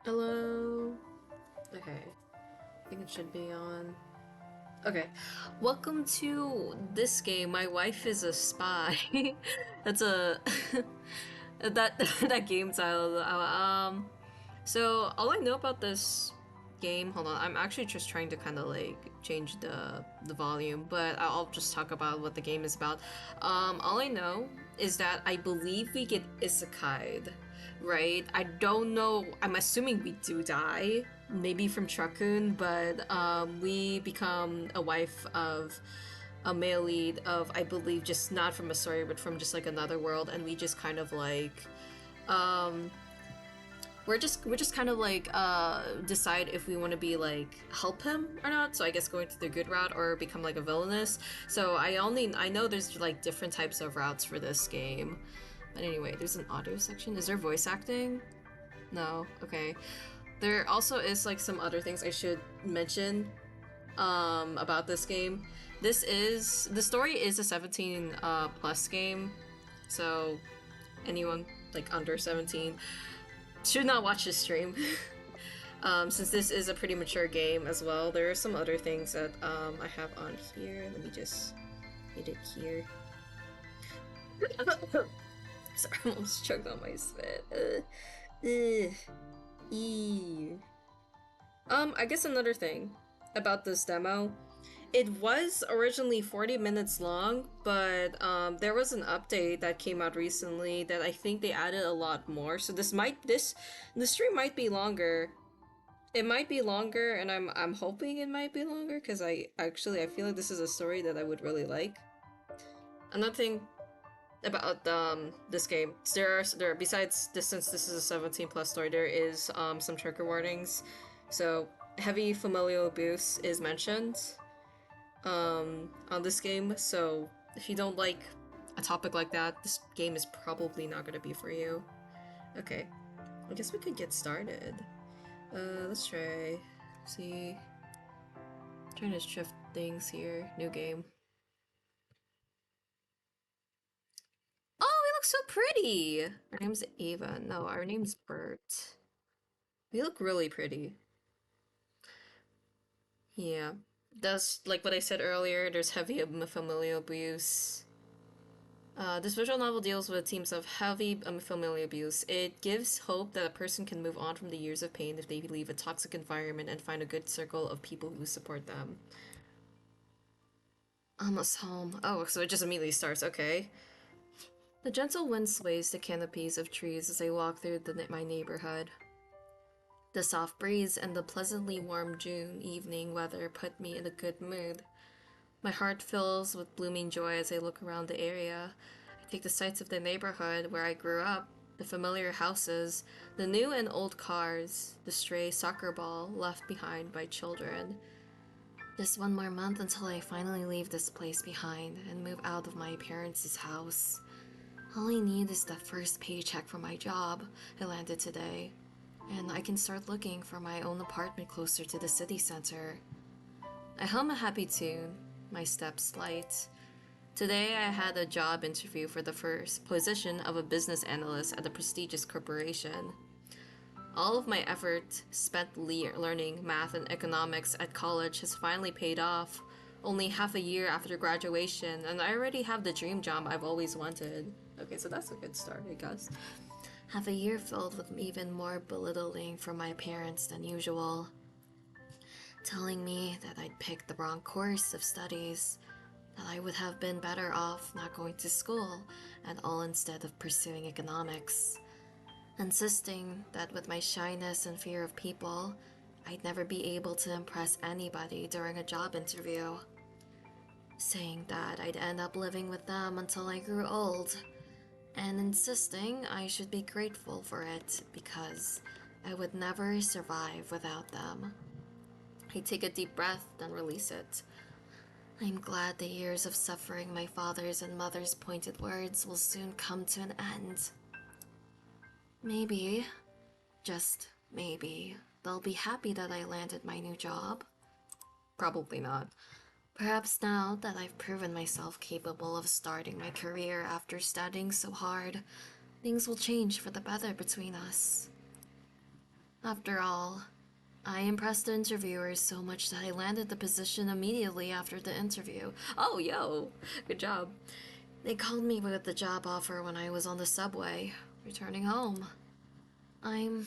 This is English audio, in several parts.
Hello. Okay, I think it should be on. Okay, welcome to this game. My wife is a spy. That's a that that game title. So all I know about this game, hold on, I'm actually just trying to kind of like change the volume, but I'll just talk about what the game is about. All I know is that I believe we get isekai'd, right? I don't know. I'm assuming we do die, maybe from Truckun, but we become a wife of a male lead of, I believe, just not from a story, but from just like another world, and we just kind of like um we're just kind of like decide if we want to be like help him or not, so I guess going to the good route or become like a villainous. So I know there's like different types of routes for this game, but anyway, there's an audio section. Is there voice acting? No. Okay. There also is like some other things I should mention about this game. The story is a 17 plus game, so anyone like under 17 should not watch this stream. Since this is a pretty mature game as well, there are some other things that I have on here. Let me just hit it here. Sorry, I almost choked on my spit. Ew. I guess another thing about this demo, it was originally 40 minutes long, but there was an update that came out recently that I think they added a lot more. So the stream might be longer. It might be longer, and I'm hoping it might be longer because I feel like this is a story that I would really like. Another thing about this game, there besides this, since this is a 17 plus story, there is some trigger warnings. So heavy familial abuse is mentioned on this game. So if you don't like a topic like that, this game is probably not gonna be for you. Okay, I guess we could get started. Let's try. See, trying to shift things here. New game. Oh, we look so pretty. Our name's Ava. No, our name's Bert. We look really pretty. Yeah. That's like what I said earlier. There's heavy familial abuse. This visual novel deals with themes of heavy familial abuse. It gives hope that a person can move on from the years of pain if they leave a toxic environment and find a good circle of people who support them. Almost home. Oh, so it just immediately starts. Okay. The gentle wind sways the canopies of trees as I walk through my neighborhood. The soft breeze and the pleasantly warm June evening weather put me in a good mood. My heart fills with blooming joy as I look around the area. I take the sights of the neighborhood where I grew up, the familiar houses, the new and old cars, the stray soccer ball left behind by children. Just one more month until I finally leave this place behind and move out of my parents' house. All I need is the first paycheck from my job I landed today, and I can start looking for my own apartment closer to the city center. I hum a happy tune, my steps light. Today I had a job interview for the first position of a business analyst at a prestigious corporation. All of my effort spent learning math and economics at college has finally paid off. Only half a year after graduation, and I already have the dream job I've always wanted. Okay, so that's a good start, I guess. Half a year filled with even more belittling from my parents than usual, telling me that I'd picked the wrong course of studies, that I would have been better off not going to school at all instead of pursuing economics, insisting that with my shyness and fear of people, I'd never be able to impress anybody during a job interview, saying that I'd end up living with them until I grew old, and insisting I should be grateful for it because I would never survive without them. I take a deep breath, then release it. I'm glad the years of suffering my father's and mother's pointed words will soon come to an end. Maybe, just maybe, they'll be happy that I landed my new job. Probably not. Perhaps now that I've proven myself capable of starting my career after studying so hard, things will change for the better between us. After all, I impressed the interviewers so much that I landed the position immediately after the interview. Oh, yo, good job. They called me with the job offer when I was on the subway, returning home. I'm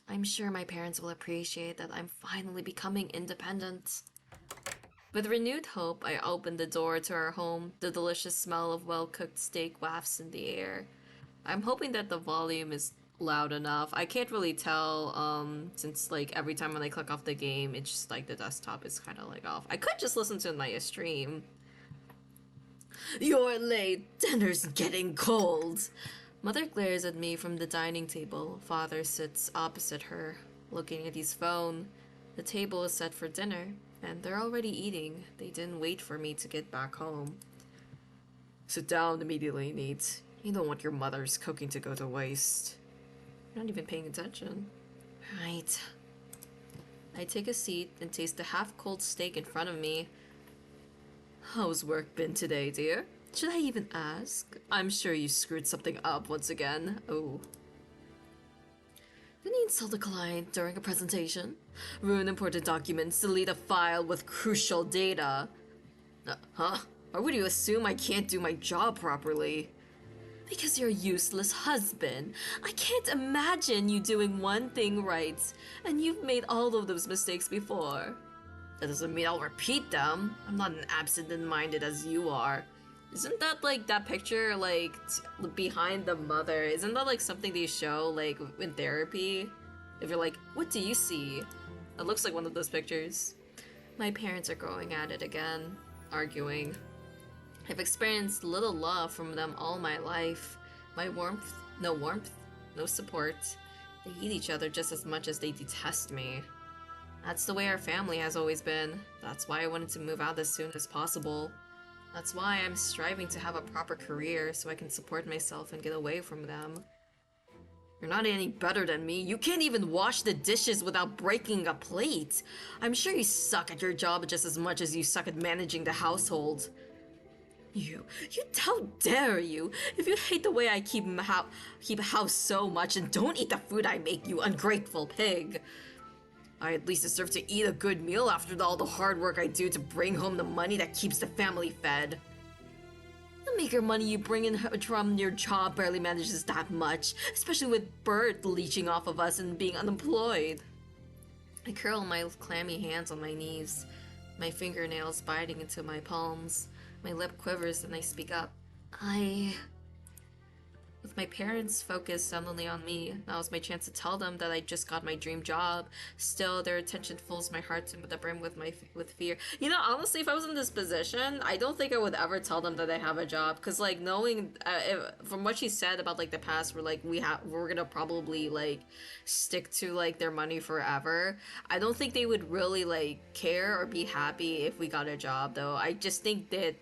I'm sure my parents will appreciate that I'm finally becoming independent. With renewed hope, I opened the door to our home. The delicious smell of well-cooked steak wafts in the air. I'm hoping that the volume is loud enough. I can't really tell, since like every time when I click off the game, it's just like the desktop is kind of like off. I could just listen to my stream. You're late. Dinner's getting cold. Mother glares at me from the dining table. Father sits opposite her, looking at his phone. The table is set for dinner, and they're already eating. They didn't wait for me to get back home. Sit down immediately, Nate. You don't want your mother's cooking to go to waste. You're not even paying attention. Right. I take a seat and taste the half-cold steak in front of me. How's work been today, dear? Should I even ask? I'm sure you screwed something up once again. Oh. Didn't you insult a client during a presentation? Ruin important documents, delete a file with crucial data. Huh? Or would you assume I can't do my job properly? Because you're a useless husband. I can't imagine you doing one thing right, and you've made all of those mistakes before. That doesn't mean I'll repeat them. I'm not as absent-minded as you are. Isn't that like that picture, like behind the mother? Isn't that like something they show like in therapy? If you're like, what do you see? It looks like one of those pictures. My parents are going at it again, arguing. I've experienced little love from them all my life. Warmth, no support. They hate each other just as much as they detest me. That's the way our family has always been. That's why I wanted to move out as soon as possible. That's why I'm striving to have a proper career so I can support myself and get away from them. You're not any better than me. You can't even wash the dishes without breaking a plate. I'm sure you suck at your job just as much as you suck at managing the household. How dare you? If you hate the way I keep house so much and don't eat the food I make, you ungrateful pig. I at least deserve to eat a good meal after all the hard work I do to bring home the money that keeps the family fed. The meager money you bring in from your job barely manages that much, especially with Bert leeching off of us and being unemployed. I curl my clammy hands on my knees, my fingernails biting into my palms. My lip quivers and I speak up. With my parents focused suddenly on me, now was my chance to tell them that I just got my dream job. Still, their attention fills my heart to the brim with fear. You know, honestly, if I was in this position, I don't think I would ever tell them that I have a job. Because, like, knowing, from what she said about, like, the past, we're gonna probably, like, stick to, like, their money forever. I don't think they would really, like, care or be happy if we got a job, though. I just think that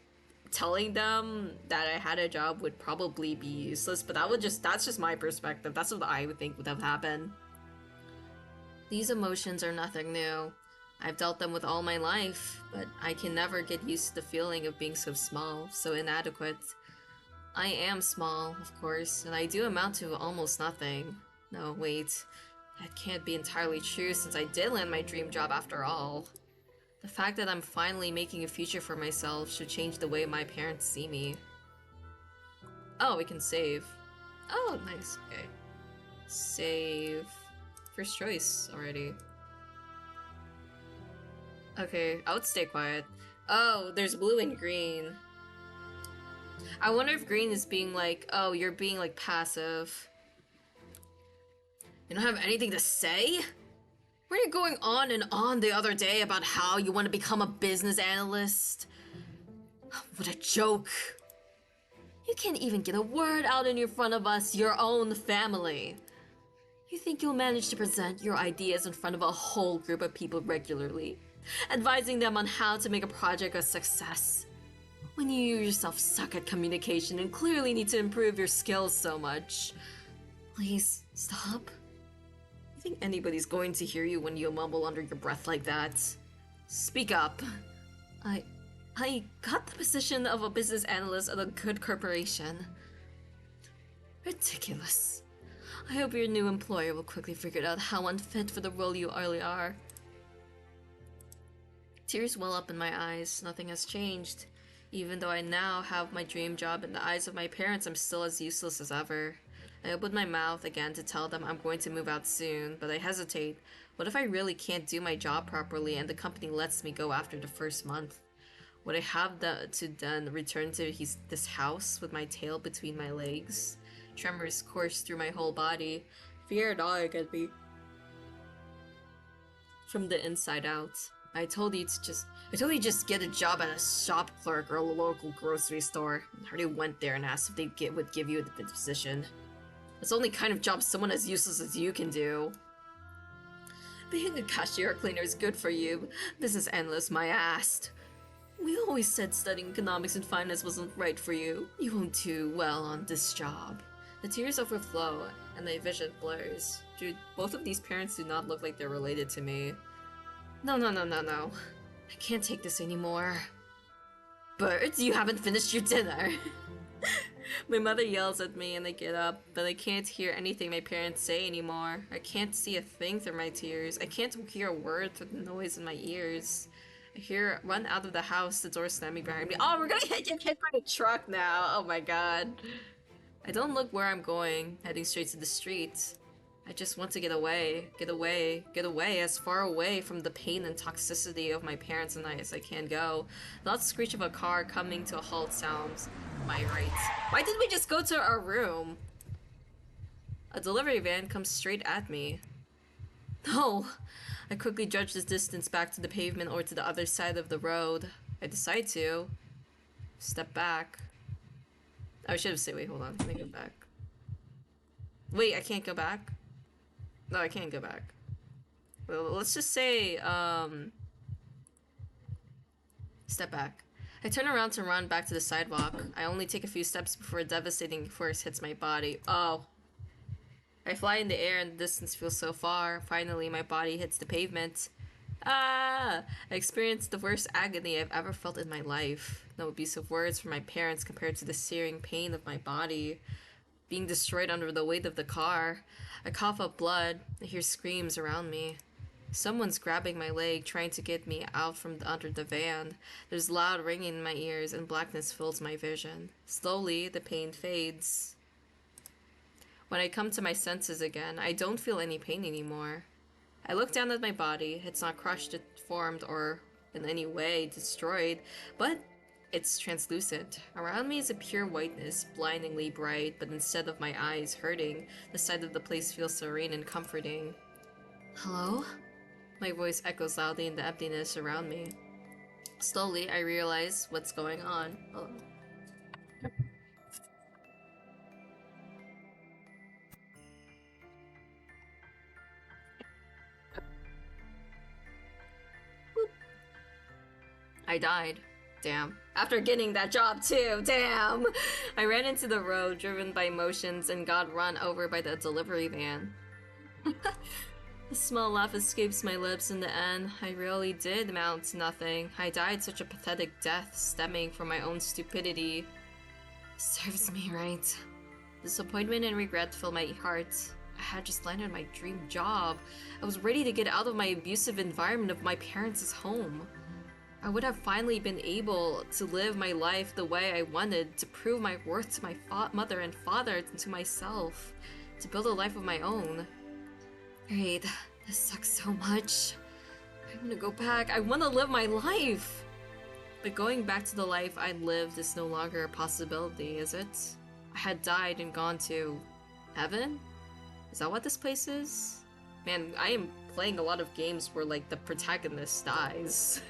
telling them that I had a job would probably be useless, but that's just my perspective. That's what I would think would have happened. These emotions are nothing new. I've dealt them with all my life, but I can never get used to the feeling of being so small, so inadequate. I am small, of course, and I do amount to almost nothing. No, wait. That can't be entirely true since I did land my dream job after all. The fact that I'm finally making a future for myself should change the way my parents see me. Oh, we can save. Oh, nice. Okay. Save. First choice already. Okay, I would stay quiet. Oh, there's blue and green. I wonder if green is being like, oh, you're being like passive. You don't have anything to say? Were you going on and on the other day about how you want to become a business analyst? What a joke. You can't even get a word out in front of us, your own family. You think you'll manage to present your ideas in front of a whole group of people regularly, advising them on how to make a project a success, when you yourself suck at communication and clearly need to improve your skills so much. Please, stop. You think anybody's going to hear you when you mumble under your breath like that? Speak up. I got the position of a business analyst at a good corporation. Ridiculous. I hope your new employer will quickly figure out how unfit for the role you already are. Tears well up in my eyes. Nothing has changed. Even though I now have my dream job in the eyes of my parents, I'm still as useless as ever. I opened my mouth again to tell them I'm going to move out soon, but I hesitate. What if I really can't do my job properly and the company lets me go after the first month? Would I have to then return to this house with my tail between my legs? Tremors coursed through my whole body. Fear gnawing at me from the inside out. I told you just get a job at a shop clerk or a local grocery store. I already went there and asked if they would give you the position. That's the only kind of job someone as useless as you can do. Being a cashier or cleaner is good for you. Business analyst, my ass. We always said studying economics and finance wasn't right for you. You won't do well on this job. The tears overflow, and my vision blurs. Dude, both of these parents do not look like they're related to me. No. I can't take this anymore. Birds, you haven't finished your dinner. My mother yells at me and I get up, but I can't hear anything my parents say anymore. I can't see a thing through my tears. I can't hear a word through the noise in my ears. I hear run out of the house, the door slamming behind me. Oh, we're gonna get hit by a truck now. Oh my god. I don't look where I'm going, heading straight to the street. I just want to get away, as far away from the pain and toxicity of my parents and I as I can go. The loud screech of a car coming to a halt sounds my right. Why didn't we just go to our room? A delivery van comes straight at me. No! I quickly judge the distance back to the pavement or to the other side of the road. I decide to step back. I should have said, wait, hold on, let me go back. Wait, I can't go back? No, I can't go back. Well, let's just say, step back. I turn around to run back to the sidewalk. I only take a few steps before a devastating force hits my body. Oh. I fly in the air and the distance feels so far. Finally, my body hits the pavement. Ah! I experienced the worst agony I've ever felt in my life. No abusive words from my parents compared to the searing pain of my body being destroyed under the weight of the car. I cough up blood. I hear screams around me. Someone's grabbing my leg, trying to get me out from under the van. There's loud ringing in my ears, and blackness fills my vision. Slowly, the pain fades. When I come to my senses again, I don't feel any pain anymore. I look down at my body. It's not crushed, deformed, or in any way destroyed, but it's translucent. Around me is a pure whiteness, blindingly bright, but instead of my eyes hurting, the sight of the place feels serene and comforting. Hello? My voice echoes loudly in the emptiness around me. Slowly, I realize what's going on. Oh. I died. Damn. After getting that job too, damn! I ran into the road, driven by emotions, and got run over by the delivery van. A small laugh escapes my lips in the end. I really did amount to nothing. I died such a pathetic death, stemming from my own stupidity. Serves me right. Disappointment and regret fill my heart. I had just landed my dream job. I was ready to get out of my abusive environment of my parents' home. I would have finally been able to live my life the way I wanted, to prove my worth to my mother and father and to myself, to build a life of my own. Great, this sucks so much. I want to go back. I want to live my life. But going back to the life I lived is no longer a possibility, is it? I had died and gone to heaven? Is that what this place is? Man, I am playing a lot of games where, like, the protagonist dies.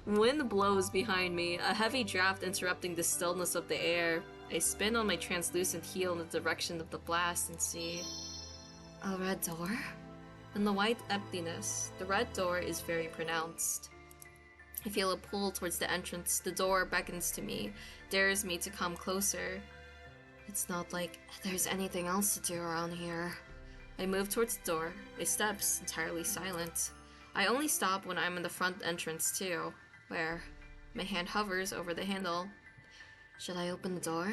Wind blows behind me, a heavy draft interrupting the stillness of the air. I spin on my translucent heel in the direction of the blast and see a red door? In the white emptiness, the red door is very pronounced. I feel a pull towards the entrance. The door beckons to me, dares me to come closer. It's not like there's anything else to do around here. I move towards the door, my steps entirely silent. I only stop when I'm in the front entrance too, where my hand hovers over the handle. Should I open the door?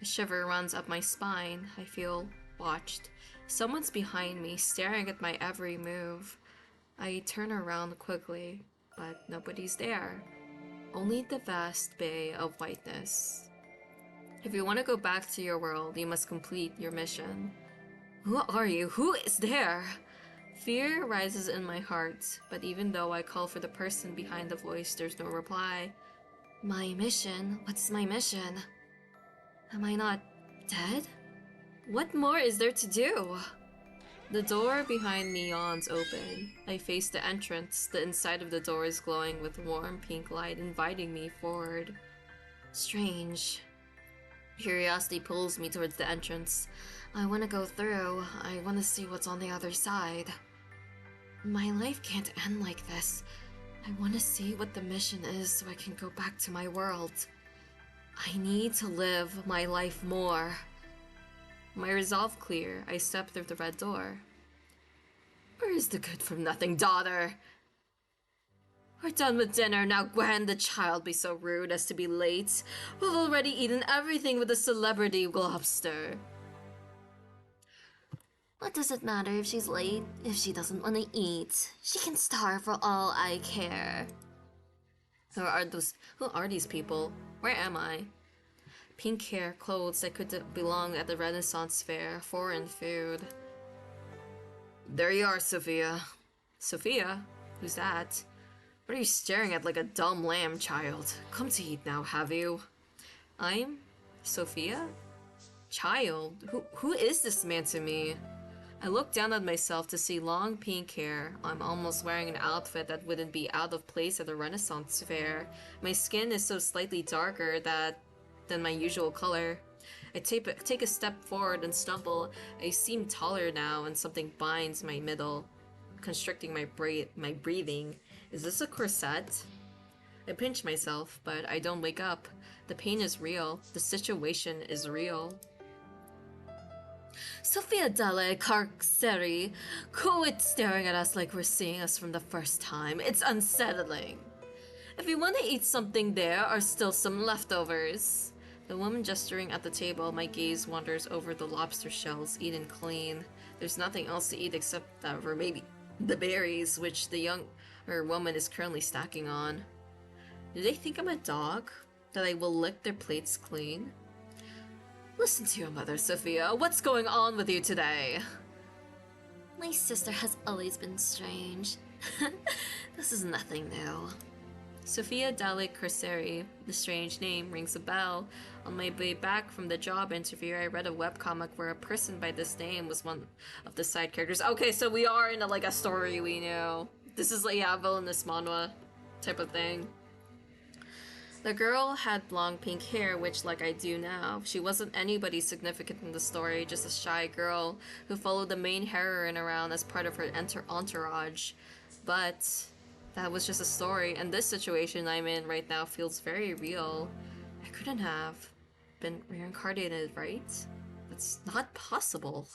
A shiver runs up my spine. I feel watched. Someone's behind me, staring at my every move. I turn around quickly, but nobody's there. Only the vast bay of whiteness. If you want to go back to your world, you must complete your mission. Who are you? Who is there? Fear rises in my heart, but even though I call for the person behind the voice, there's no reply. My mission? What's my mission? Am I not dead? What more is there to do? The door behind me yawns open. I face the entrance. The inside of the door is glowing with warm pink light, inviting me forward. Strange. Curiosity pulls me towards the entrance. I want to go through. I want to see what's on the other side. My life can't end like this. I want to see what the mission is so I can go back to my world. I need to live my life more. My resolve clear, I step through the red door. Where is the good-for-nothing daughter? We're done with dinner, now can the child be so rude as to be late? We've already eaten everything with the celebrity lobster. What does it matter if she's late? If she doesn't want to eat, she can starve for all I care. Who are these people? Where am I? Pink hair, clothes that could belong at the Renaissance fair, foreign food. There you are, Sophia. Sophia? Who's that? What are you staring at like a dumb lamb, child? Come to eat now, have you? I'm Sophia? Child? Who is this man to me? I look down at myself to see long pink hair. I'm almost wearing an outfit that wouldn't be out of place at a Renaissance fair. My skin is so slightly darker than my usual color. I take a step forward and stumble. I seem taller now and something binds my middle, constricting my breathing. Is this a corset? I pinch myself, but I don't wake up. The pain is real. The situation is real. Sophia Dalle Carceri, quit staring at us like we're seeing us from the first time. It's unsettling. If you want to eat something, there are still some leftovers. The woman gesturing at the table, my gaze wanders over the lobster shells, eaten clean. There's nothing else to eat except for maybe the berries, which the younger woman is currently stacking on. Do they think I'm a dog? That I will lick their plates clean? Listen to your mother, Sophia. What's going on with you today? My sister has always been strange. This is nothing new. Sophia Dalle Carceri, the strange name, rings a bell. On my way back from the job interview, I read a webcomic where a person by this name was one of the side characters. Okay, so we are in a story we knew. This is like, yeah, villainous manhwa type of thing. The girl had long pink hair, which, like I do now, she wasn't anybody significant in the story, just a shy girl who followed the main heroine around as part of her entourage. But that was just a story, and this situation I'm in right now feels very real. I couldn't have been reincarnated, right? That's not possible.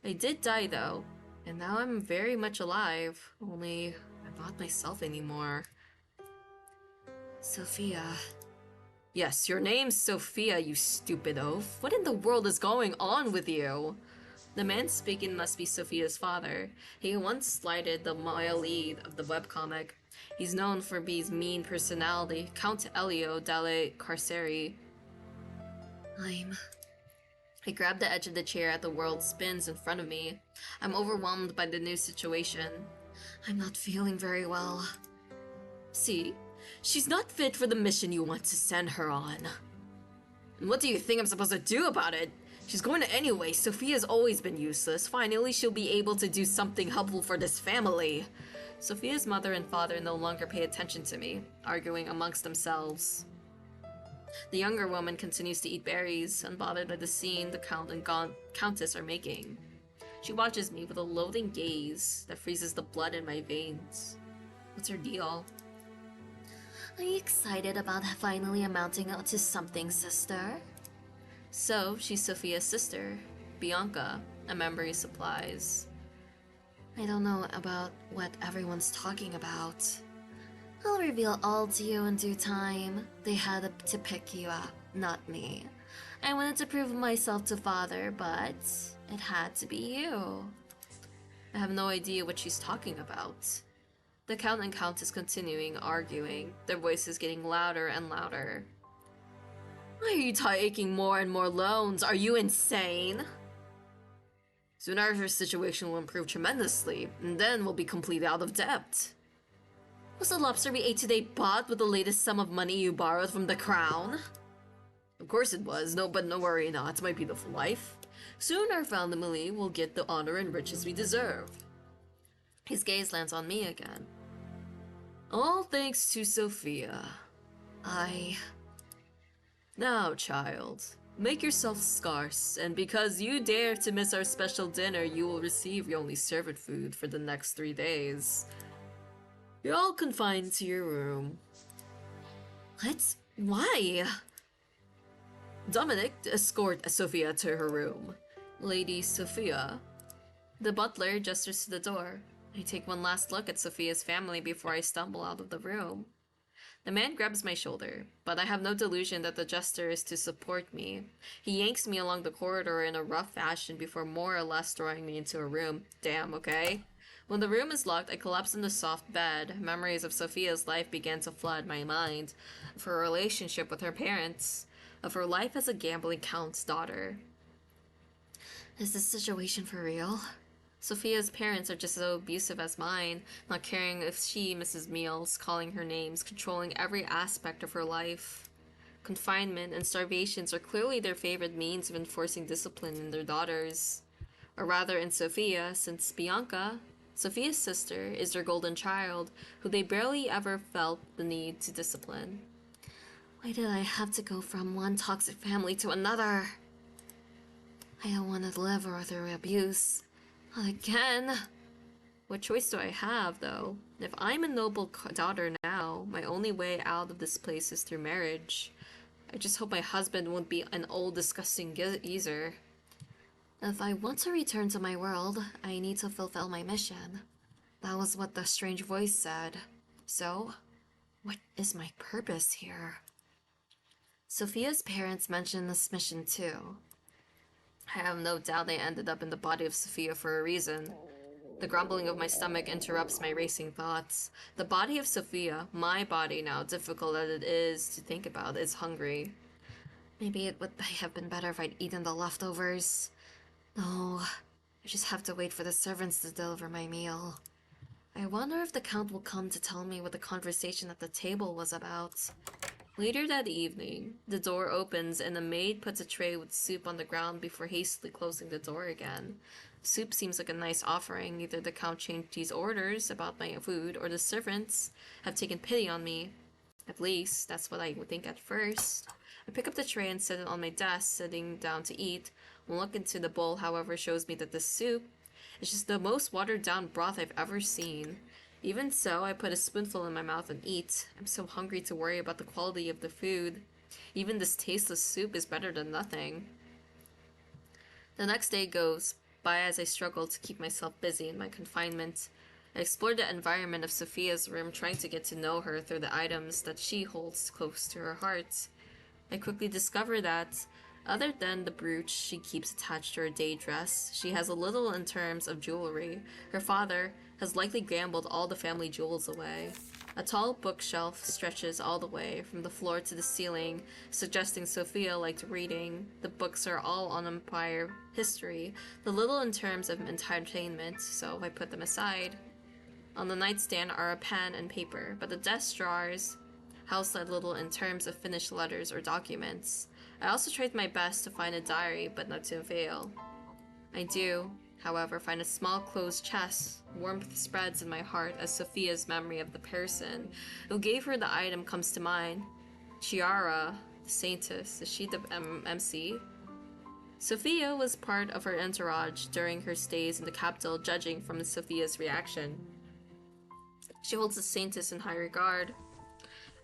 I did die, though, and now I'm very much alive, only I'm not myself anymore. Sophia. Yes, your name's Sophia, you stupid oaf. What in the world is going on with you? The man speaking must be Sophia's father. He once slighted the male lead of the webcomic. He's known for his mean personality, Count Elio Dalle Carceri. I grab the edge of the chair as the world spins in front of me. I'm overwhelmed by the new situation. I'm not feeling very well. See? She's not fit for the mission you want to send her on. And what do you think I'm supposed to do about it? She's going to anyway. Sophia's always been useless. Finally, she'll be able to do something helpful for this family. Sophia's mother and father no longer pay attention to me, arguing amongst themselves. The younger woman continues to eat berries, unbothered by the scene the Count and Countess are making. She watches me with a loathing gaze that freezes the blood in my veins. What's her deal? Are you excited about finally amounting to something, sister? So, she's Sophia's sister, Bianca, a memory supplies. I don't know about what everyone's talking about. I'll reveal all to you in due time. They had to pick you up, not me. I wanted to prove myself to father, but It had to be you. I have no idea what she's talking about. The Count and Countess continuing arguing, their voices getting louder and louder. Why are you taking more and more loans? Are you insane? Soon our situation will improve tremendously, and then we'll be completely out of debt. Was the lobster we ate today bought with the latest sum of money you borrowed from the crown? Of course it was, but no worry not, it might be the life. Soon our family will get the honor and riches we deserve. His gaze lands on me again. All thanks to Sophia. Now, child, make yourself scarce, and because you dare to miss our special dinner, you will receive your only servant food for the next 3 days. You're all confined to your room. What? Why? Dominic, escort Sophia to her room. Lady Sophia. The butler gestures to the door. I take one last look at Sophia's family before I stumble out of the room. The man grabs my shoulder, but I have no delusion that the gesture is to support me. He yanks me along the corridor in a rough fashion before more or less throwing me into a room. Damn, okay? When the room is locked, I collapse in the soft bed. Memories of Sophia's life began to flood my mind, of her relationship with her parents, of her life as a gambling count's daughter. Is this situation for real? Sophia's parents are just as abusive as mine, not caring if she misses meals, calling her names, controlling every aspect of her life. Confinement and starvations are clearly their favorite means of enforcing discipline in their daughters. Or rather in Sophia, since Bianca, Sophia's sister, is their golden child, who they barely ever felt the need to discipline. Why did I have to go from one toxic family to another? I don't want to live through abuse. Not again. What choice do I have, though? If I'm a noble daughter now, my only way out of this place is through marriage. I just hope my husband won't be an old, disgusting geezer. If I want to return to my world, I need to fulfill my mission. That was what the strange voice said. So, what is my purpose here? Sophia's parents mentioned this mission too. I have no doubt they ended up in the body of Sophia for a reason. The grumbling of my stomach interrupts my racing thoughts. The body of Sophia, my body now, difficult as it is to think about, is hungry. Maybe it would have been better if I'd eaten the leftovers. No, I just have to wait for the servants to deliver my meal. I wonder if the Count will come to tell me what the conversation at the table was about. Later that evening, the door opens and a maid puts a tray with soup on the ground before hastily closing the door again. Soup seems like a nice offering. Either the Count changed his orders about my food, or the servants have taken pity on me. At least, that's what I would think at first. I pick up the tray and set it on my desk, sitting down to eat. One look into the bowl, however, shows me that the soup is just the most watered-down broth I've ever seen. Even so, I put a spoonful in my mouth and eat. I'm so hungry to worry about the quality of the food. Even this tasteless soup is better than nothing. The next day goes by as I struggle to keep myself busy in my confinement. I explore the environment of Sophia's room, trying to get to know her through the items that she holds close to her heart. I quickly discover that, other than the brooch she keeps attached to her day dress, she has a little in terms of jewelry. Her father has likely gambled all the family jewels away. A tall bookshelf stretches all the way from the floor to the ceiling, suggesting Sophia liked reading. The books are all on empire history, the little in terms of entertainment, so I put them aside. On the nightstand are a pen and paper, but the desk drawers house that little in terms of finished letters or documents. I also tried my best to find a diary, but not to avail. I do, however, find a small closed chest. Warmth spreads in my heart as Sophia's memory of the person who gave her the item comes to mind. Chiara, the saintess, is she the MC? Sophia was part of her entourage during her stays in the capital, judging from Sophia's reaction. She holds the saintess in high regard.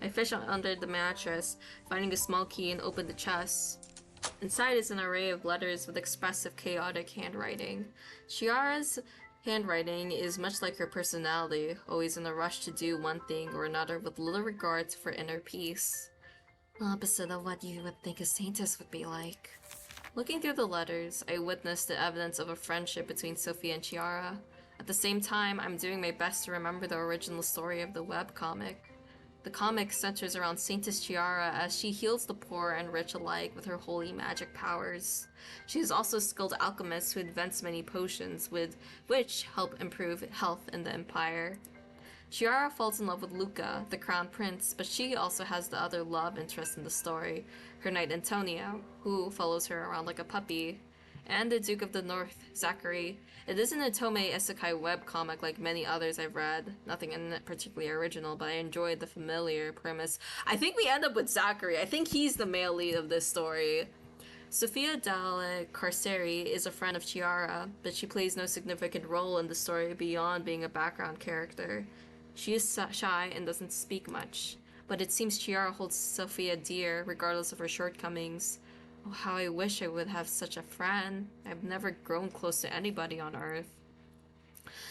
I fish under the mattress, finding a small key, and open the chest. Inside is an array of letters with expressive, chaotic handwriting. Chiara's handwriting is much like her personality, always in a rush to do one thing or another with little regard for inner peace. Opposite of what you would think a saintess would be like. Looking through the letters, I witnessed the evidence of a friendship between Sophia and Chiara. At the same time, I'm doing my best to remember the original story of the webcomic. The comic centers around Saintess Chiara as she heals the poor and rich alike with her holy magic powers. She is also a skilled alchemist who invents many potions with which help improve health in the Empire. Chiara falls in love with Luca, the crown prince, but she also has the other love interest in the story, her knight Antonio, who follows her around like a puppy, and the Duke of the North, Zachary. It isn't a Tomei Isekai webcomic like many others I've read, nothing in it particularly original, but I enjoyed the familiar premise. I think we end up with Zachary. I think he's the male lead of this story. Sofia Dalla Carceri is a friend of Chiara, but she plays no significant role in the story beyond being a background character. She is shy and doesn't speak much, but it seems Chiara holds Sophia dear regardless of her shortcomings. Oh, how I wish I would have such a friend. I've never grown close to anybody on Earth.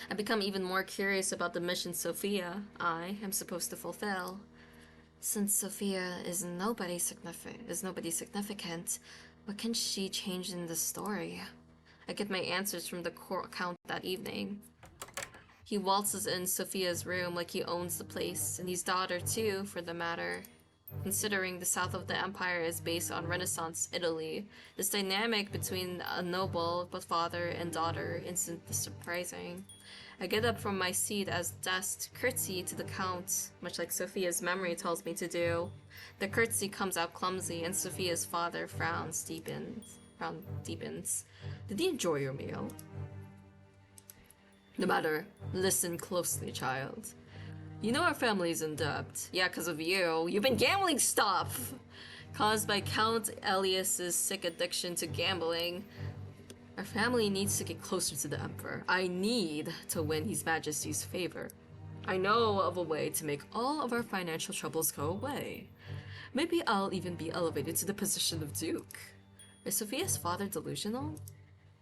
I've become even more curious about the mission Sophia, I am supposed to fulfill. Since Sophia is nobody significant, what can she change in the story? I get my answers from the count that evening. He waltzes in Sophia's room like he owns the place, and his daughter too, for the matter. Considering the south of the empire is based on Renaissance Italy, this dynamic between a noble father and daughter isn't surprising. I get up from my seat as desk, curtsy to the count, much like Sophia's memory tells me to do. The curtsy comes out clumsy, and Sophia's father deepens. Did you enjoy your meal? No matter, listen closely, child. You know our family's in debt. Yeah, because of you. You've been gambling stuff! Caused by Count Elias's sick addiction to gambling. Our family needs to get closer to the Emperor. I need to win His Majesty's favor. I know of a way to make all of our financial troubles go away. Maybe I'll even be elevated to the position of Duke. Is Sophia's father delusional?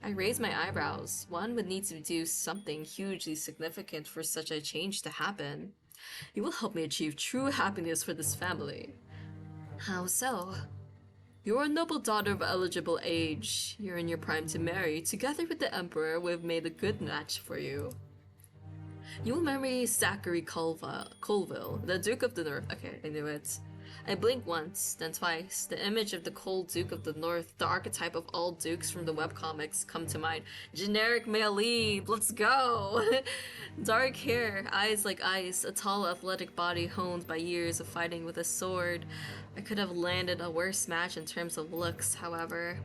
I raise my eyebrows. One would need to do something hugely significant for such a change to happen. You will help me achieve true happiness for this family. How so? You're a noble daughter of eligible age. You're in your prime to marry. Together with the Emperor, we've made a good match for you. You will marry Zachary Colville, the Duke of the North. Okay, I knew it. I blink once, then twice. The image of the cold Duke of the North, the archetype of all dukes from the webcomics, come to mind. Generic male lead, let's go! Dark hair, eyes like ice, a tall athletic body honed by years of fighting with a sword. I could have landed a worse match in terms of looks, however.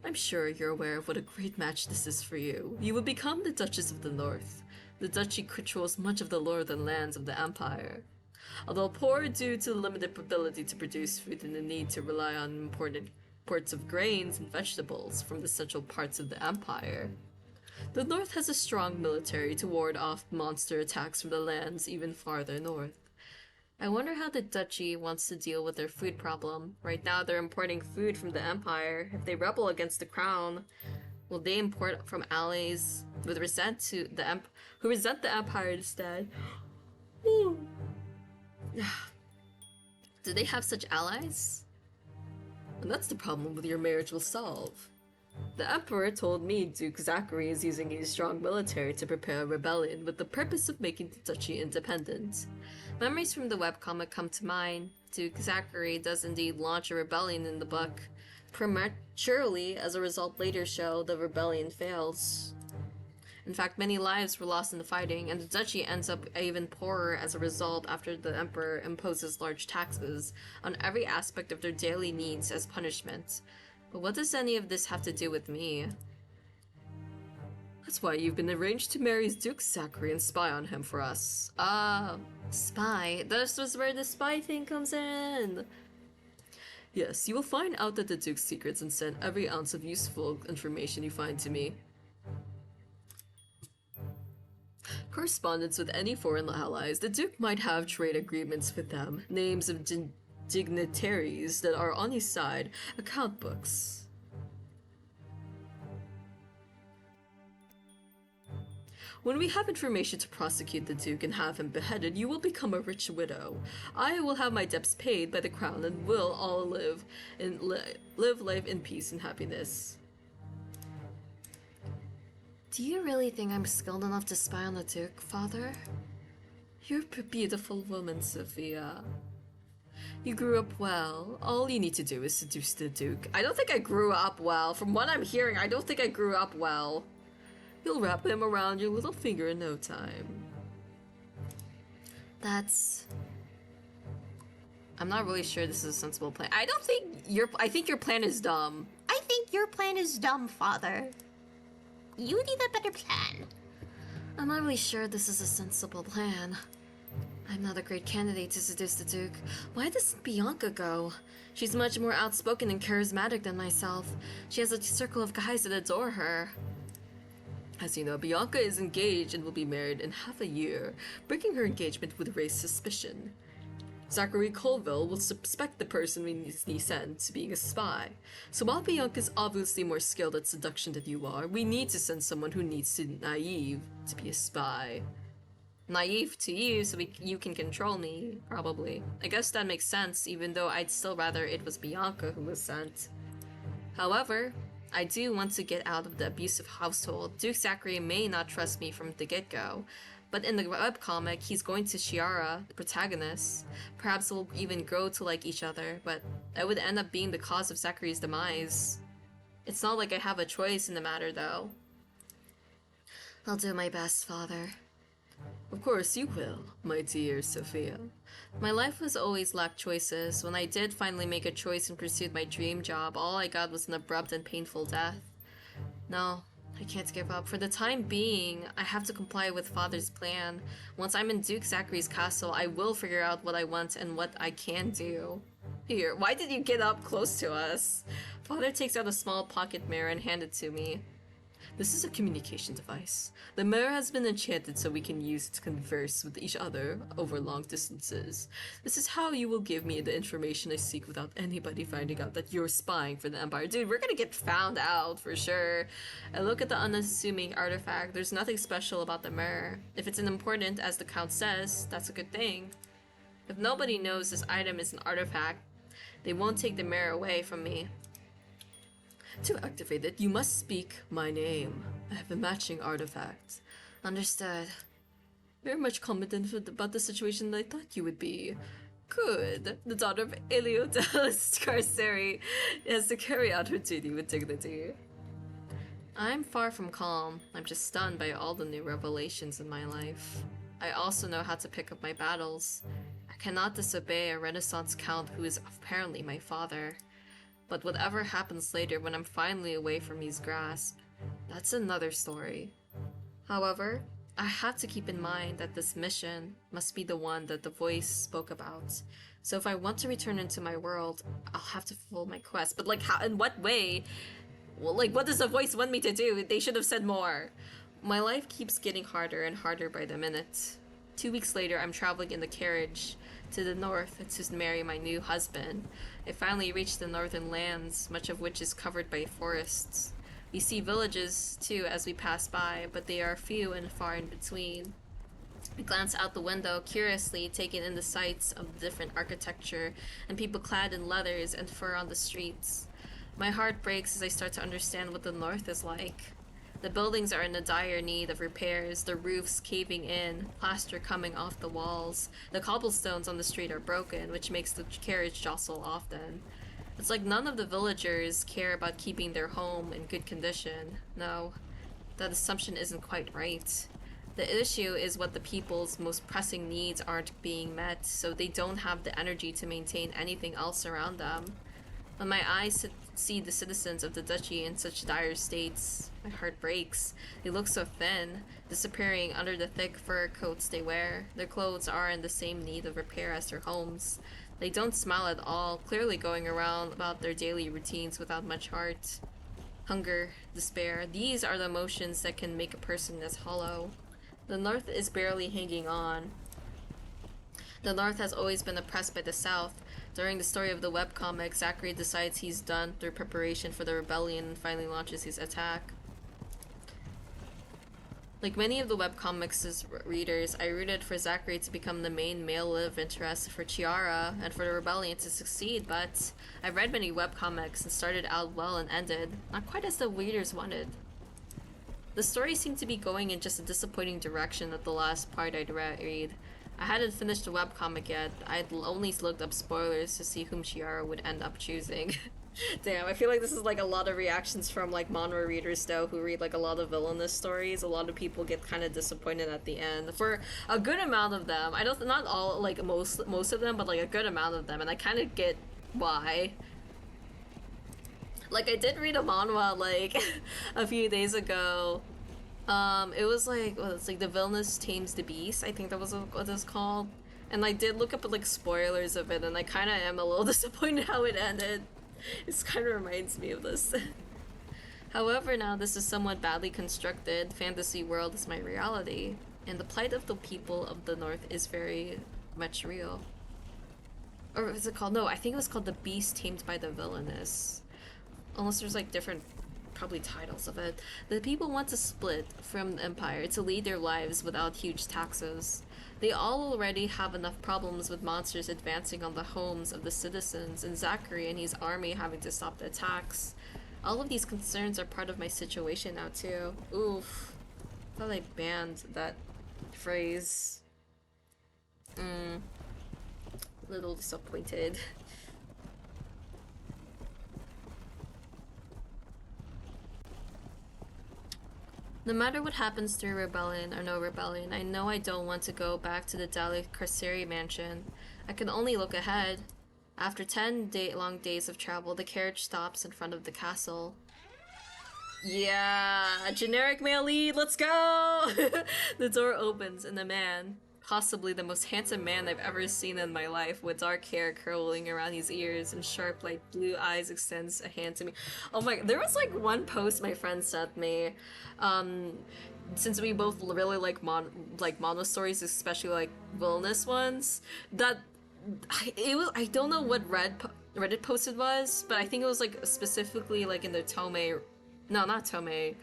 I'm sure you're aware of what a great match this is for you. You will become the Duchess of the North. The duchy controls much of the northern lands of the Empire. Although poor due to the limited ability to produce food and the need to rely on imported imports of grains and vegetables from the central parts of the Empire, the North has a strong military to ward off monster attacks from the lands even farther north. I wonder how the duchy wants to deal with their food problem. Right now they're importing food from the Empire. If they rebel against the crown, will they import from allies who resent the Empire instead? Do they have such allies? And that's the problem with your marriage will solve. The Emperor told me Duke Zachary is using a strong military to prepare a rebellion with the purpose of making the duchy independent. Memories from the webcomic come to mind. Duke Zachary does indeed launch a rebellion in the book. Prematurely, as a result later show, the rebellion fails. In fact, many lives were lost in the fighting, and the duchy ends up even poorer as a result after the Emperor imposes large taxes on every aspect of their daily needs as punishment. But what does any of this have to do with me? That's why you've been arranged to marry Duke Zachary and spy on him for us. Spy? This was where the spy thing comes in! Yes, you will find out that the Duke's secrets and send every ounce of useful information you find to me. Correspondence with any foreign allies, the Duke might have trade agreements with them, names of dignitaries that are on his side, account books. When we have information to prosecute the Duke and have him beheaded, you will become a rich widow. I will have my debts paid by the crown and will all live life in peace and happiness. Do you really think I'm skilled enough to spy on the Duke, Father? You're a beautiful woman, Sophia. You grew up well. All you need to do is seduce the Duke. I don't think I grew up well. From what I'm hearing, I don't think I grew up well. You'll wrap him around your little finger in no time. I'm not really sure this is a sensible plan. I think your plan is dumb. I think your plan is dumb, Father. You need a better plan. I'm not really sure this is a sensible plan. I'm not a great candidate to seduce the Duke. Why doesn't Bianca go? She's much more outspoken and charismatic than myself. She has a circle of guys that adore her. As you know, Bianca is engaged and will be married in half a year. Breaking her engagement would raise suspicion. Zachary Colville will suspect the person we send to being a spy. So while Bianca is obviously more skilled at seduction than you are, we need to send someone who needs to be naive to be a spy. Naive to you so you can control me, probably. I guess that makes sense, even though I'd still rather it was Bianca who was sent. However, I do want to get out of the abusive household. Duke Zachary may not trust me from the get-go, but in the webcomic, he's going to Shiara, the protagonist. Perhaps we'll even grow to like each other, but I would end up being the cause of Zachary's demise. It's not like I have a choice in the matter, though. I'll do my best, Father. Of course you will, my dear Sophia. My life has always lacked choices. When I did finally make a choice and pursued my dream job, all I got was an abrupt and painful death. No, I can't give up. For the time being, I have to comply with Father's plan. Once I'm in Duke Zachary's castle, I will figure out what I want and what I can do. Here, why did you get up close to us? Father takes out a small pocket mirror and hands it to me. This is a communication device. The mirror has been enchanted so we can use it to converse with each other over long distances. This is how you will give me the information I seek without anybody finding out that you're spying for the Empire. Dude, we're gonna get found out for sure. I look at the unassuming artifact. There's nothing special about the mirror. If it's important, as the Count says, that's a good thing. If nobody knows this item is an artifact, they won't take the mirror away from me. To activate it, you must speak my name. I have a matching artifact. Understood. Very much competent about the situation I thought you would be. Good. The daughter of Eliodalis Carceri has to carry out her duty with dignity. I'm far from calm. I'm just stunned by all the new revelations in my life. I also know how to pick up my battles. I cannot disobey a Renaissance count who is apparently my father. But whatever happens later when I'm finally away from his grasp, that's another story. However, I have to keep in mind that this mission must be the one that the voice spoke about. So if I want to return into my world, I'll have to fulfill my quest. But like, how? In what way? Well, like, what does the voice want me to do? They should have said more. My life keeps getting harder and harder by the minute. 2 weeks later, I'm traveling in the carriage to the north to marry my new husband. I finally reached the northern lands, much of which is covered by forests. We see villages, too, as we pass by, but they are few and far in between. I glance out the window, curiously taking in the sights of the different architecture and people clad in leathers and fur on the streets. My heart breaks as I start to understand what the north is like. The buildings are in a dire need of repairs, the roofs caving in, plaster coming off the walls. The cobblestones on the street are broken, which makes the carriage jostle often. It's like none of the villagers care about keeping their home in good condition. No, that assumption isn't quite right. The issue is what the people's most pressing needs aren't being met, so they don't have the energy to maintain anything else around them. When my eyes see the citizens of the duchy in such dire states, my heart breaks. They look so thin, disappearing under the thick fur coats they wear. Their clothes are in the same need of repair as their homes. They don't smile at all, clearly going around about their daily routines without much heart. Hunger, despair, these are the emotions that can make a person as hollow. The North is barely hanging on. The North has always been oppressed by the South. During the story of the webcomic, Zachary decides he's done through preparation for the rebellion and finally launches his attack. Like many of the webcomics' readers, I rooted for Zachary to become the main male love interest for Chiara and for the rebellion to succeed, but I've read many webcomics and started out well and ended not quite as the readers wanted. The story seemed to be going in just a disappointing direction at the last part I'd read. I hadn't finished the webcomic yet. I'd only looked up spoilers to see whom Chiara would end up choosing. Damn, I feel like this is like a lot of reactions from like manhwa readers though who read like a lot of villainous stories. A lot of people get kind of disappointed at the end. For a good amount of them, I don't, not all, like most of them, but like a good amount of them, and I kind of get why. Like I did read a manhwa like a few days ago. It was like, well, it's like the villainous tames the beast. I think that was what it's called. And I did look up like spoilers of it, and I kind of am a little disappointed how it ended. It kind of reminds me of this. However, now this is somewhat badly constructed. Fantasy world is my reality, and the plight of the people of the North is very much real. Or is it called? No, I think it was called The Beast Tamed by the Villainous. Unless there's like different, probably titles of it. The people want to split from the Empire to lead their lives without huge taxes. They all already have enough problems with monsters advancing on the homes of the citizens, and Zachary and his army having to stop the attacks. All of these concerns are part of my situation now too. Oof. I thought I banned that phrase. Little disappointed. No matter what happens through rebellion or no rebellion, I know I don't want to go back to the Dali Carceri mansion. I can only look ahead. After 10-long days of travel, the carriage stops in front of the castle. Yeah, a generic male lead, let's go! The door opens and a man, possibly the most handsome man I've ever seen in my life, with dark hair curling around his ears and sharp light blue eyes, extends a hand to me. Oh my, there was like one post my friend sent me, since we both really like mono stories, especially like villainous ones, that I don't know what Reddit post it was, but I think it was like specifically like in the Tomei, no, not Tomei,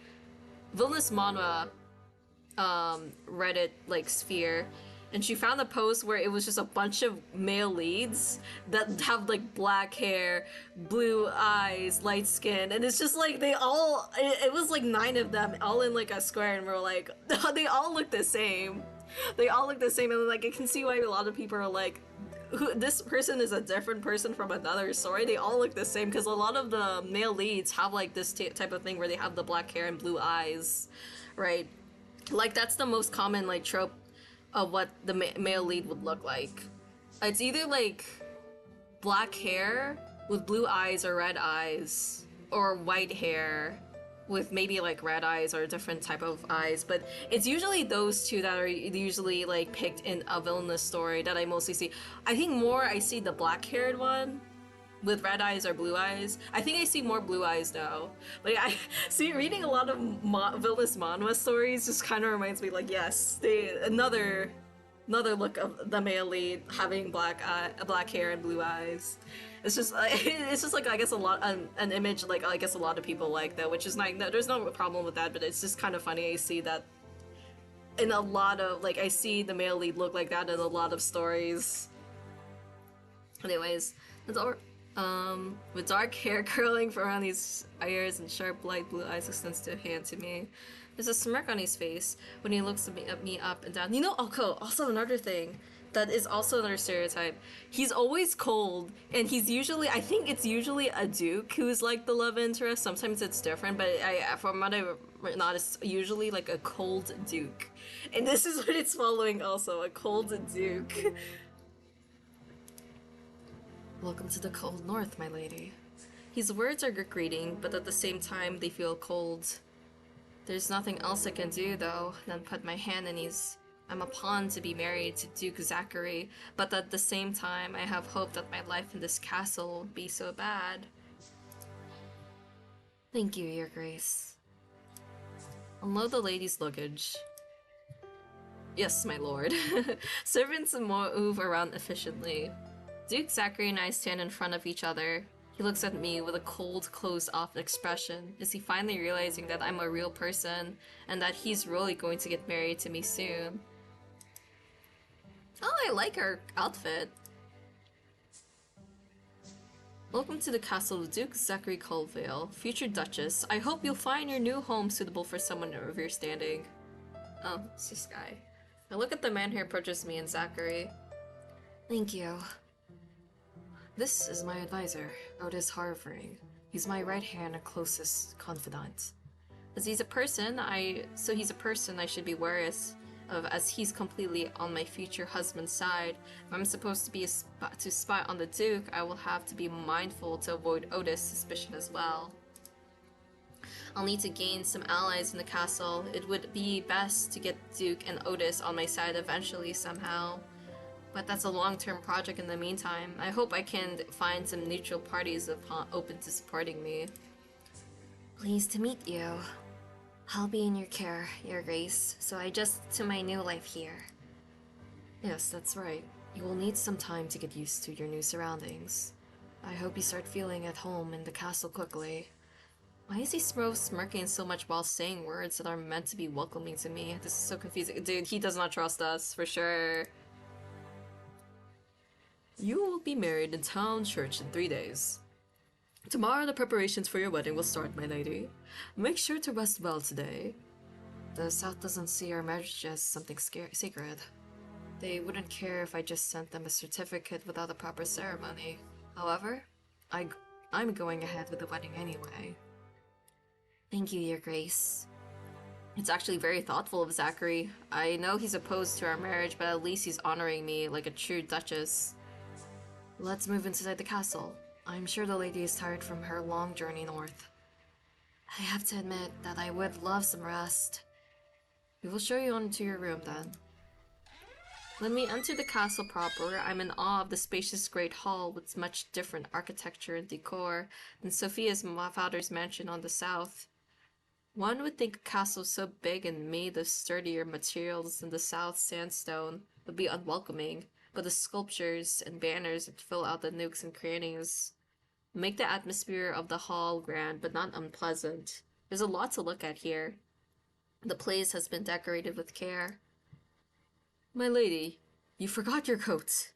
villainous manhwa Reddit like sphere, and she found a post where it was just a bunch of male leads that have like black hair, blue eyes, light skin, and it's just like they all, it was like 9 of them all in like a square, and we're like, they all look the same. They all look the same, and like I can see why a lot of people are like, this person is a different person from another story. They all look the same because a lot of the male leads have like this type of thing where they have the black hair and blue eyes, right? Like that's the most common like trope of what the male lead would look like. It's either like black hair with blue eyes or red eyes, or white hair with maybe like red eyes or a different type of eyes, but it's usually those two that are usually like picked in a villainous story that I mostly see. I think more I see the black-haired one with red eyes or blue eyes. I think I see more blue eyes now. Like I see reading a lot of villainous manhwa stories just kind of reminds me like, yes, another look of the male lead having black hair and blue eyes. It's just like I guess a lot an image like I guess a lot of people like that, which is like there's no problem with that, but it's just kind of funny. I see that in a lot of like I see the male lead look like that in a lot of stories. Anyways, the door with dark hair curling from around his ears and sharp light blue eyes extends a hand to me. There's a smirk on his face when he looks at me up and down. You know, also another thing that is also another stereotype. He's always cold, and he's usually, I think it's usually a duke who's like the love interest. Sometimes it's different, but from what I not, it's usually like a cold duke. And this is what it's following also, a cold duke. Welcome to the cold north, my lady. His words are good greeting, but at the same time they feel cold. There's nothing else I can do, though, than put my hand in his... I'm a pawn to be married to Duke Zachary, but at the same time I have hope that my life in this castle won't be so bad. Thank you, Your Grace. Unload the lady's luggage. Yes, my lord. Servants move around efficiently. Duke Zachary and I stand in front of each other. He looks at me with a cold, closed-off expression. Is he finally realizing that I'm a real person and that he's really going to get married to me soon? Oh, I like her outfit. Welcome to the castle of Duke Zachary Colville, future Duchess. I hope you'll find your new home suitable for someone of your standing. Oh, it's this guy. Now look at the man who approaches me and Zachary. Thank you. This is my advisor, Otis Harvering. He's my right hand and closest confidant. He's a person I should be wary of, as he's completely on my future husband's side. If I'm supposed to be to spy on the Duke, I will have to be mindful to avoid Otis' suspicion as well. I'll need to gain some allies in the castle. It would be best to get Duke and Otis on my side eventually somehow. But that's a long-term project in the meantime. I hope I can find some neutral parties open to supporting me. Pleased to meet you. I'll be in your care, Your Grace, so I adjust to my new life here. Yes, that's right. You will need some time to get used to your new surroundings. I hope you start feeling at home in the castle quickly. Why is he smirking so much while saying words that are meant to be welcoming to me? This is so confusing. Dude, he does not trust us, for sure. You will be married in town church in 3 days. Tomorrow the preparations for your wedding will start, my lady. Make sure to rest well today. The South doesn't see our marriage as something sacred. They wouldn't care if I just sent them a certificate without a proper ceremony. However, I'm going ahead with the wedding anyway. Thank you, Your Grace. It's actually very thoughtful of Zachary. I know he's opposed to our marriage, but at least he's honoring me like a true duchess. Let's move inside the castle. I'm sure the lady is tired from her long journey north. I have to admit that I would love some rest. We will show you onto your room then. When we enter the castle proper, I'm in awe of the spacious great hall with much different architecture and decor than Sophia's father's mansion on the south. One would think a castle so big and made of sturdier materials than the South sandstone would be unwelcoming, but the sculptures and banners that fill out the nooks and crannies make the atmosphere of the hall grand but not unpleasant. There's a lot to look at here. The place has been decorated with care. My lady, you forgot your coat.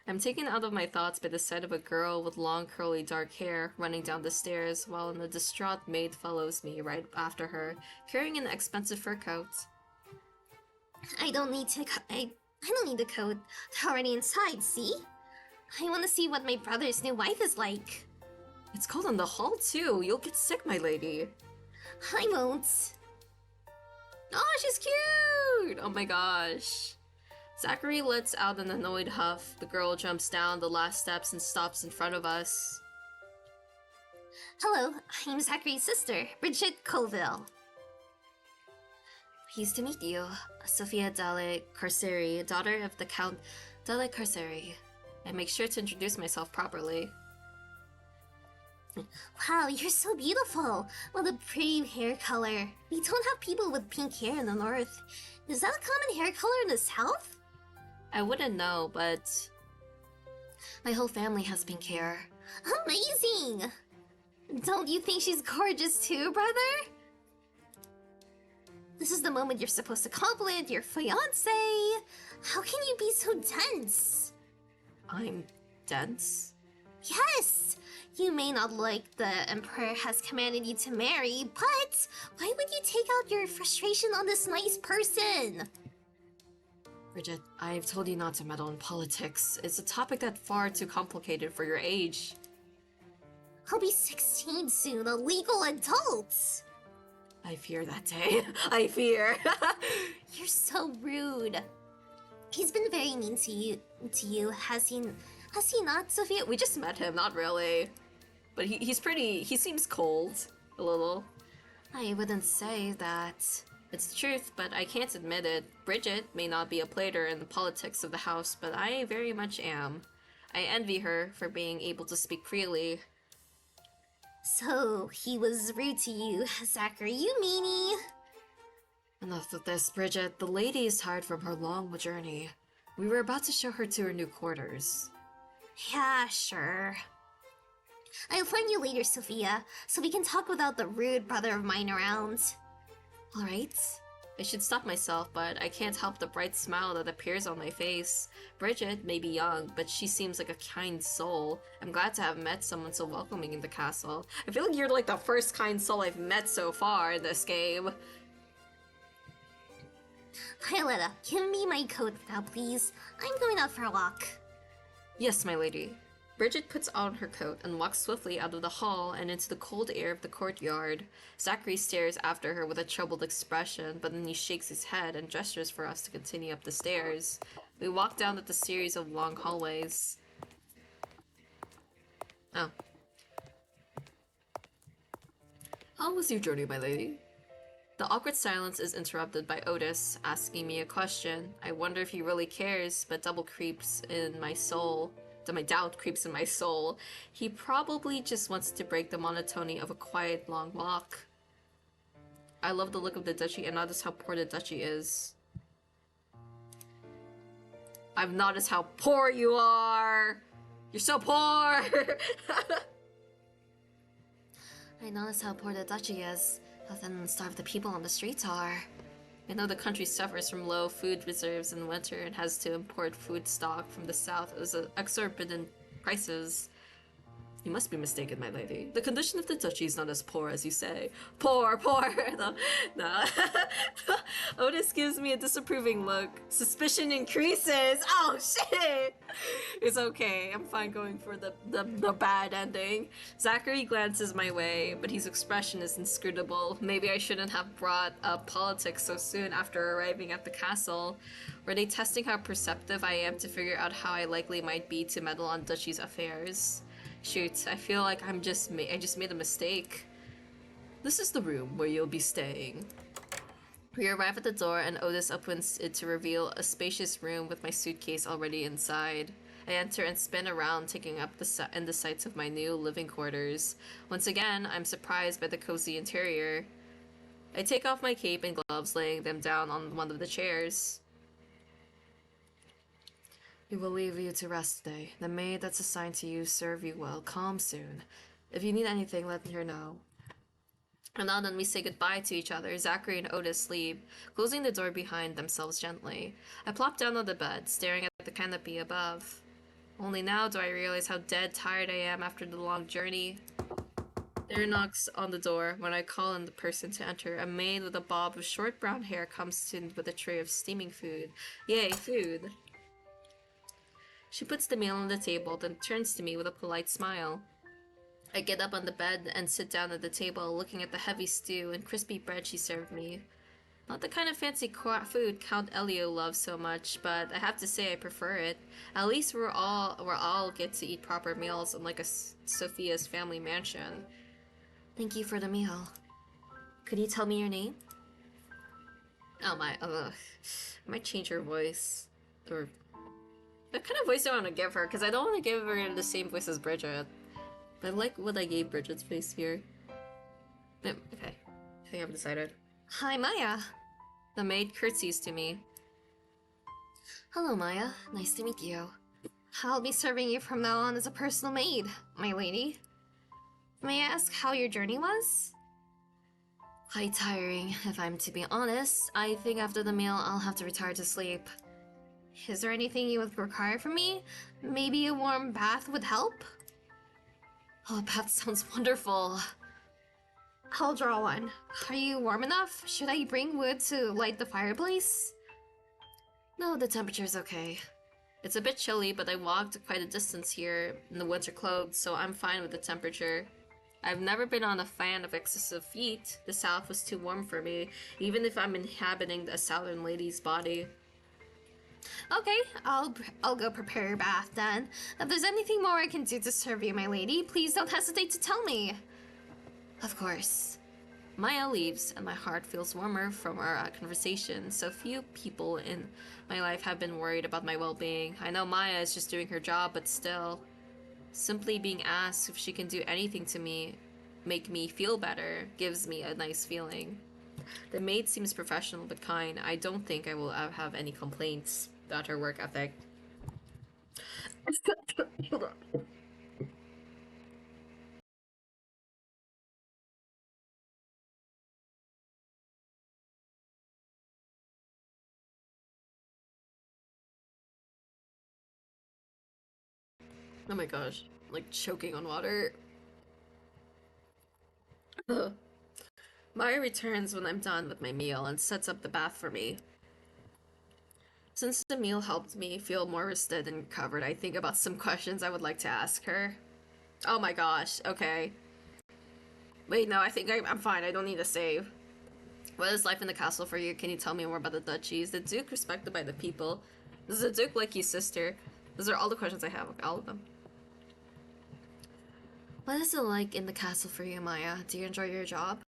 I'm taken out of my thoughts by the sight of a girl with long curly dark hair running down the stairs while a distraught maid follows me right after her, carrying an expensive fur coat. I don't need the coat. They're already inside, see? I want to see what my brother's new wife is like. It's cold in the hall too. You'll get sick, my lady. I won't. Oh, she's cute! Oh my gosh. Zachary lets out an annoyed huff. The girl jumps down the last steps and stops in front of us. Hello, I'm Zachary's sister, Bridget Colville. Pleased to meet you, Sophia Delle Carceri, daughter of the Count Delle Carceri. I make sure to introduce myself properly. Wow, you're so beautiful. What a pretty hair color. We don't have people with pink hair in the north. Is that a common hair color in the south? I wouldn't know, but my whole family has pink hair. Amazing! Don't you think she's gorgeous too, brother? This is the moment you're supposed to compliment your fiancé. How can you be so dense? I'm dense? Yes! You may not like the Emperor has commanded you to marry, but why would you take out your frustration on this nice person? Bridget, I've told you not to meddle in politics. It's a topic that's far too complicated for your age. I'll be 16 soon, a legal adult! I fear that day. I fear. You're so rude. He's been very mean to you, has he not, Sophia? We just met him, not really. But he seems cold, a little. I wouldn't say that. It's the truth, but I can't admit it. Bridget may not be a player in the politics of the house, but I very much am. I envy her for being able to speak freely. So, he was rude to you, Zachary, you meanie. Enough of this, Bridget. The lady is tired from her long journey. We were about to show her to her new quarters. Yeah, sure. I'll find you later, Sophia, so we can talk without the rude brother of mine around. Alright. I should stop myself, but I can't help the bright smile that appears on my face. Bridget may be young, but she seems like a kind soul. I'm glad to have met someone so welcoming in the castle. I feel like you're like the first kind soul I've met so far in this game. Violetta, give me my coat now, please. I'm going out for a walk. Yes, my lady. Bridget puts on her coat and walks swiftly out of the hall and into the cold air of the courtyard. Zachary stares after her with a troubled expression, but then he shakes his head and gestures for us to continue up the stairs. We walk down the series of long hallways. Oh. How was your journey, my lady? The awkward silence is interrupted by Otis, asking me a question. I wonder if he really cares, but doubt creeps in my soul. He probably just wants to break the monotony of a quiet, long walk. I love the look of the duchy and notice how poor the duchy is. I've noticed how poor you are! You're so poor! I notice how poor the duchy is, but then starved the people on the streets are. I know the country suffers from low food reserves in winter and has to import food stock from the south at exorbitant prices. You must be mistaken, my lady. The condition of the duchy is not as poor as you say. Poor! No. Otis gives me a disapproving look. Suspicion increases! Oh, shit! It's okay. I'm fine going for the bad ending. Zachary glances my way, but his expression is inscrutable. Maybe I shouldn't have brought up politics so soon after arriving at the castle. Were they testing how perceptive I am to figure out how I likely might be to meddle on duchy's affairs? Shoot, I feel like I just made a mistake. This is the room where you'll be staying. We arrive at the door and Otis opens it to reveal a spacious room with my suitcase already inside. I enter and spin around, taking up the sights of my new living quarters. Once again, I'm surprised by the cozy interior. I take off my cape and gloves, laying them down on one of the chairs. We will leave you to rest today. The maid that's assigned to you serve you well. Calm soon. If you need anything, let her know. And now then we say goodbye to each other. Zachary and Otis leave, closing the door behind themselves gently. I plop down on the bed, staring at the canopy above. Only now do I realize how dead tired I am after the long journey. There knocks on the door. When I call on the person to enter, a maid with a bob of short brown hair comes in with a tray of steaming food. Yay, food! She puts the meal on the table, then turns to me with a polite smile. I get up on the bed and sit down at the table, looking at the heavy stew and crispy bread she served me. Not the kind of fancy food Count Elio loves so much, but I have to say I prefer it. At least we're all get to eat proper meals unlike Sophia's family mansion. Thank you for the meal. Could you tell me your name? Oh my, I might change her voice. Or what kind of voice do I want to give her? Because I don't want to give her the same voice as Bridget. But I like what I gave Bridget's voice here. Okay, I think I've decided. Hi, Maya. The maid curtsies to me. Hello, Maya. Nice to meet you. I'll be serving you from now on as a personal maid, my lady. May I ask how your journey was? Quite tiring, if I'm to be honest. I think after the meal, I'll have to retire to sleep. Is there anything you would require from me? Maybe a warm bath would help? Oh, a bath sounds wonderful. I'll draw one. Are you warm enough? Should I bring wood to light the fireplace? No, the temperature's okay. It's a bit chilly, but I walked quite a distance here in the winter clothes, so I'm fine with the temperature. I've never been on a fan of excessive heat. The south was too warm for me, even if I'm inhabiting a southern lady's body. Okay, I'll go prepare your bath then. If there's anything more I can do to serve you, my lady, please don't hesitate to tell me. Of course. Maya leaves, and my heart feels warmer from our conversation. So few people in my life have been worried about my well-being. I know Maya is just doing her job, but still. Simply being asked if she can do anything to make me feel better, gives me a nice feeling. The maid seems professional but kind. I don't think I will have any complaints about her work ethic. Oh my gosh. Like choking on water. Ugh. Maya returns when I'm done with my meal and sets up the bath for me. Since the meal helped me feel more rested and recovered, I think about some questions I would like to ask her. Oh my gosh, okay. Wait, no, I think I'm fine. I don't need a save. What is life in the castle for you? Can you tell me more about the duchy? Is the Duke respected by the people? Does the Duke like you, sister? Those are all the questions I have. All of them. What is it like in the castle for you, Maya? Do you enjoy your job?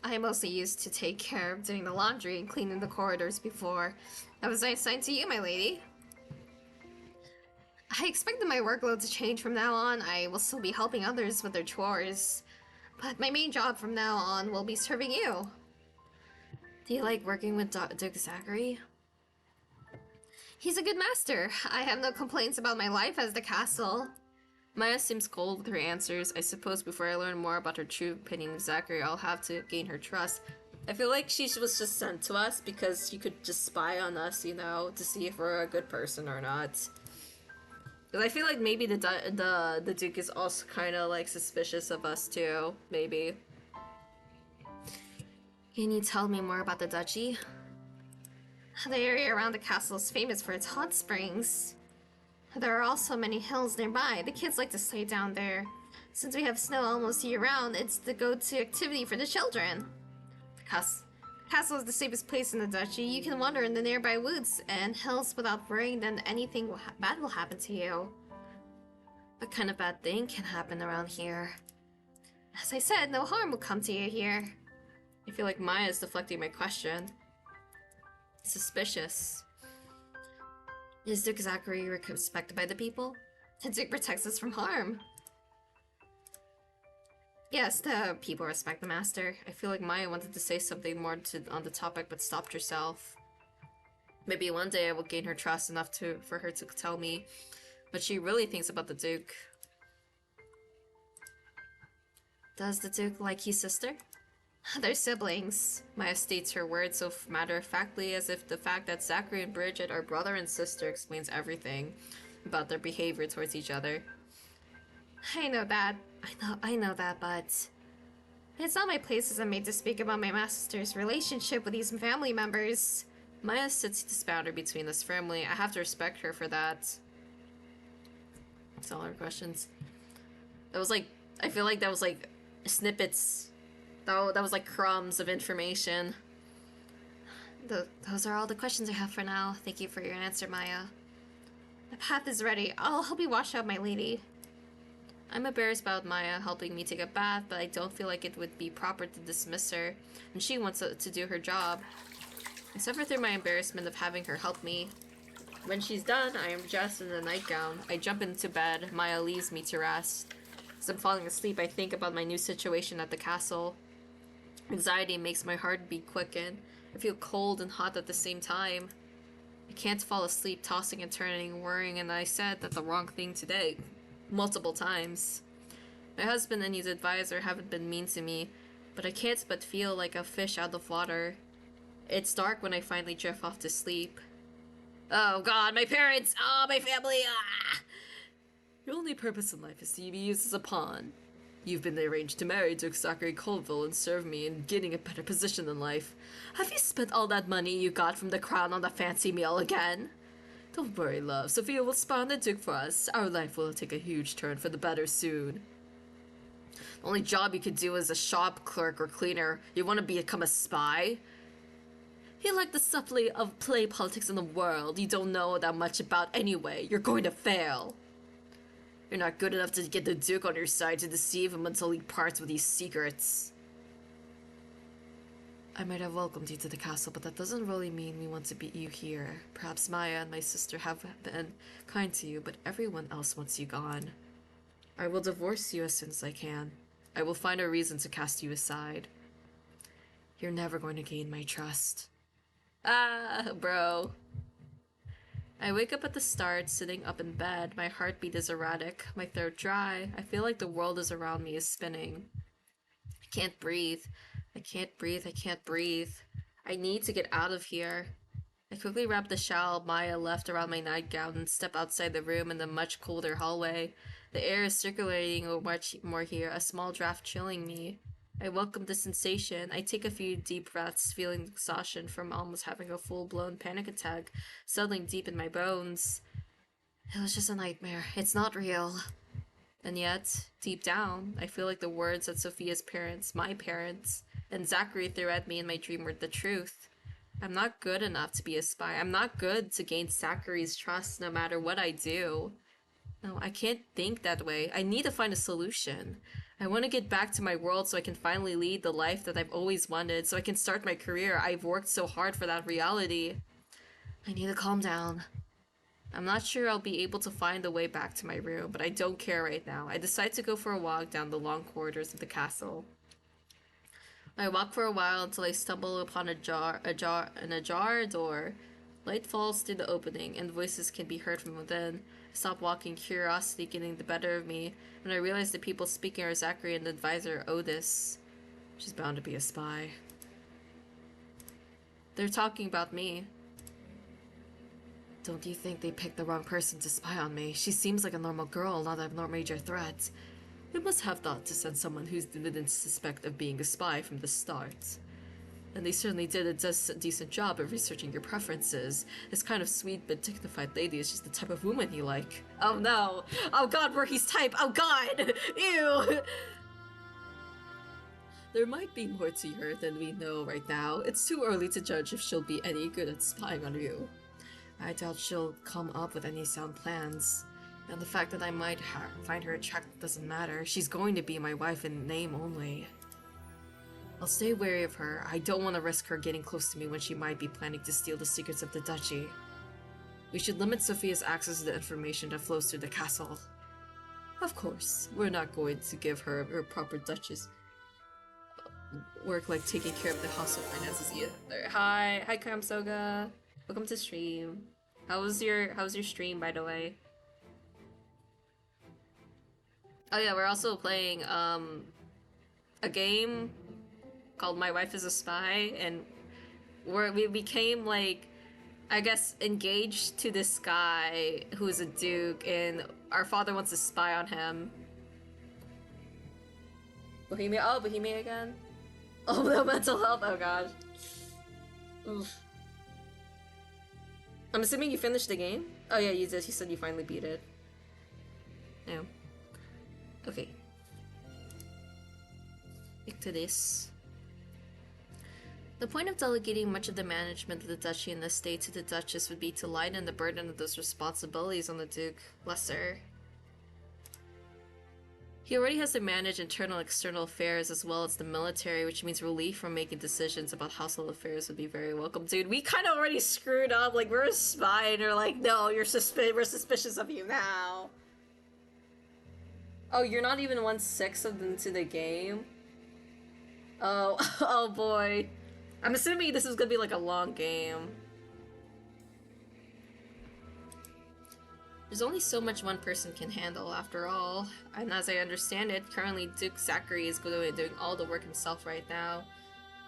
I mostly used to take care of doing the laundry and cleaning the corridors before. That was assigned to you, my lady. I expected my workload to change from now on. I will still be helping others with their chores. But my main job from now on will be serving you. Do you like working with Duke Zachary? He's a good master. I have no complaints about my life as the castle. Maya seems cold with her answers. I suppose before I learn more about her true opinion of Zachary, I'll have to gain her trust. I feel like she was just sent to us because she could just spy on us, you know, to see if we're a good person or not. Because I feel like maybe the Duke is also kind of like suspicious of us too, maybe. Can you tell me more about the duchy? The area around the castle is famous for its hot springs. There are also many hills nearby. The kids like to stay down there. Since we have snow almost year-round, it's the go-to activity for the children. The castle is the safest place in the duchy. You can wander in the nearby woods and hills without worrying that anything bad will happen to you. What kind of bad thing can happen around here? As I said, no harm will come to you here. I feel like Maya is deflecting my question. Suspicious. Is Duke Zachary respected by the people? The Duke protects us from harm. Yes, the people respect the master. I feel like Maya wanted to say something more on the topic but stopped herself. Maybe one day I will gain her trust enough for her to tell me what she really thinks about the Duke. Does the Duke like his sister? They're siblings. Maya states her words so matter-of-factly as if the fact that Zachary and Bridget are brother and sister explains everything about their behavior towards each other. I know that. I know that, but it's not my place as a maid to speak about my master's relationship with these family members. Maya sits this boundary between us firmly. I have to respect her for that. That's all our questions. That was like, I feel like that was like snippets. That was like crumbs of information. Those are all the questions I have for now. Thank you for your answer, Maya. The bath is ready. I'll help you wash up, my lady. I'm embarrassed about Maya helping me take a bath, but I don't feel like it would be proper to dismiss her, and she wants to do her job. I suffer through my embarrassment of having her help me. When she's done, I am dressed in a nightgown. I jump into bed. Maya leaves me to rest. As I'm falling asleep, I think about my new situation at the castle. Anxiety makes my heartbeat quicken. I feel cold and hot at the same time. I can't fall asleep, tossing and turning, worrying, and I said that the wrong thing today. Multiple times. My husband and his advisor haven't been mean to me, but I can't but feel like a fish out of water. It's dark when I finally drift off to sleep. Oh god, my parents! Oh, my family! Ah! Your only purpose in life is to be used as a pawn. You've been arranged to marry Duke Zachary Colville and serve me in getting a better position in life. Have you spent all that money you got from the crown on the fancy meal again? Don't worry, love. Sophia will spawn the Duke for us. Our life will take a huge turn for the better soon. The only job you could do is a shop clerk or cleaner. You want to become a spy? You like the subtlety of play politics in the world you don't know that much about anyway. You're going to fail. You're not good enough to get the Duke on your side to deceive him until he parts with these secrets. I might have welcomed you to the castle, but that doesn't really mean we want to beat you here. Perhaps Maya and my sister have been kind to you, but everyone else wants you gone. I will divorce you as soon as I can. I will find a reason to cast you aside. You're never going to gain my trust. Ah, bro. I wake up at the start, sitting up in bed. My heartbeat is erratic, my throat dry. I feel like the world is around me is spinning. I can't breathe. I can't breathe. I can't breathe. I need to get out of here. I quickly wrap the shawl Maya left around my nightgown and step outside the room in the much colder hallway. The air is circulating much more here, a small draft chilling me. I welcome the sensation. I take a few deep breaths, feeling exhaustion from almost having a full-blown panic attack settling deep in my bones. It was just a nightmare. It's not real. And yet, deep down, I feel like the words that Sophia's parents, my parents, and Zachary threw at me in my dream were the truth. I'm not good enough to be a spy. I'm not good to gain Zachary's trust no matter what I do. No, I can't think that way. I need to find a solution. I want to get back to my world so I can finally lead the life that I've always wanted, so I can start my career. I've worked so hard for that reality. I need to calm down. I'm not sure I'll be able to find the way back to my room, but I don't care right now. I decide to go for a walk down the long corridors of the castle. I walk for a while until I stumble upon an ajar door. Light falls through the opening, and voices can be heard from within. I stop walking, curiosity getting the better of me, when I realize the people speaking are Zachary and the advisor, Otis. She's bound to be a spy. They're talking about me. Don't you think they picked the wrong person to spy on me? She seems like a normal girl, not a major threat. They must have thought to send someone who didn't suspect of being a spy from the start. And they certainly did a decent job of researching your preferences. This kind of sweet but dignified lady is just the type of woman you like. Oh no! Oh god, Rorky's type! Oh god! Ew! There might be more to her than we know right now. It's too early to judge if she'll be any good at spying on you. I doubt she'll come up with any sound plans. And the fact that I might find her attractive doesn't matter. She's going to be my wife in name only. I'll stay wary of her. I don't want to risk her getting close to me when she might be planning to steal the secrets of the duchy. We should limit Sophia's access to the information that flows through the castle. Of course, we're not going to give her her proper duchess work like taking care of the household finances either. Hi Kamsoga. Welcome to stream. How's your stream, by the way? Oh yeah, we're also playing a game called My Wife is a Spy, and we became like, I guess, engaged to this guy who's a duke, and our father wants to spy on him. Bohemia? Oh, Bohemia again? Oh, no, mental health, oh gosh. Oof. I'm assuming you finished the game? Oh yeah, you did. You said you finally beat it. No. Okay. Back to this. The point of delegating much of the management of the duchy and the state to the Duchess would be to lighten the burden of those responsibilities on the Duke. Lesser. He already has to manage internal and external affairs as well as the military, which means relief from making decisions about household affairs would be very welcome. Dude, we kind of already screwed up. Like, we're a spy, and you're like, no, we're suspicious of you now. Oh, you're not even 1/6 of into the game? Oh, oh boy. I'm assuming this is gonna be like a long game. There's only so much one person can handle, after all. And as I understand it, currently Duke Zachary is doing all the work himself right now,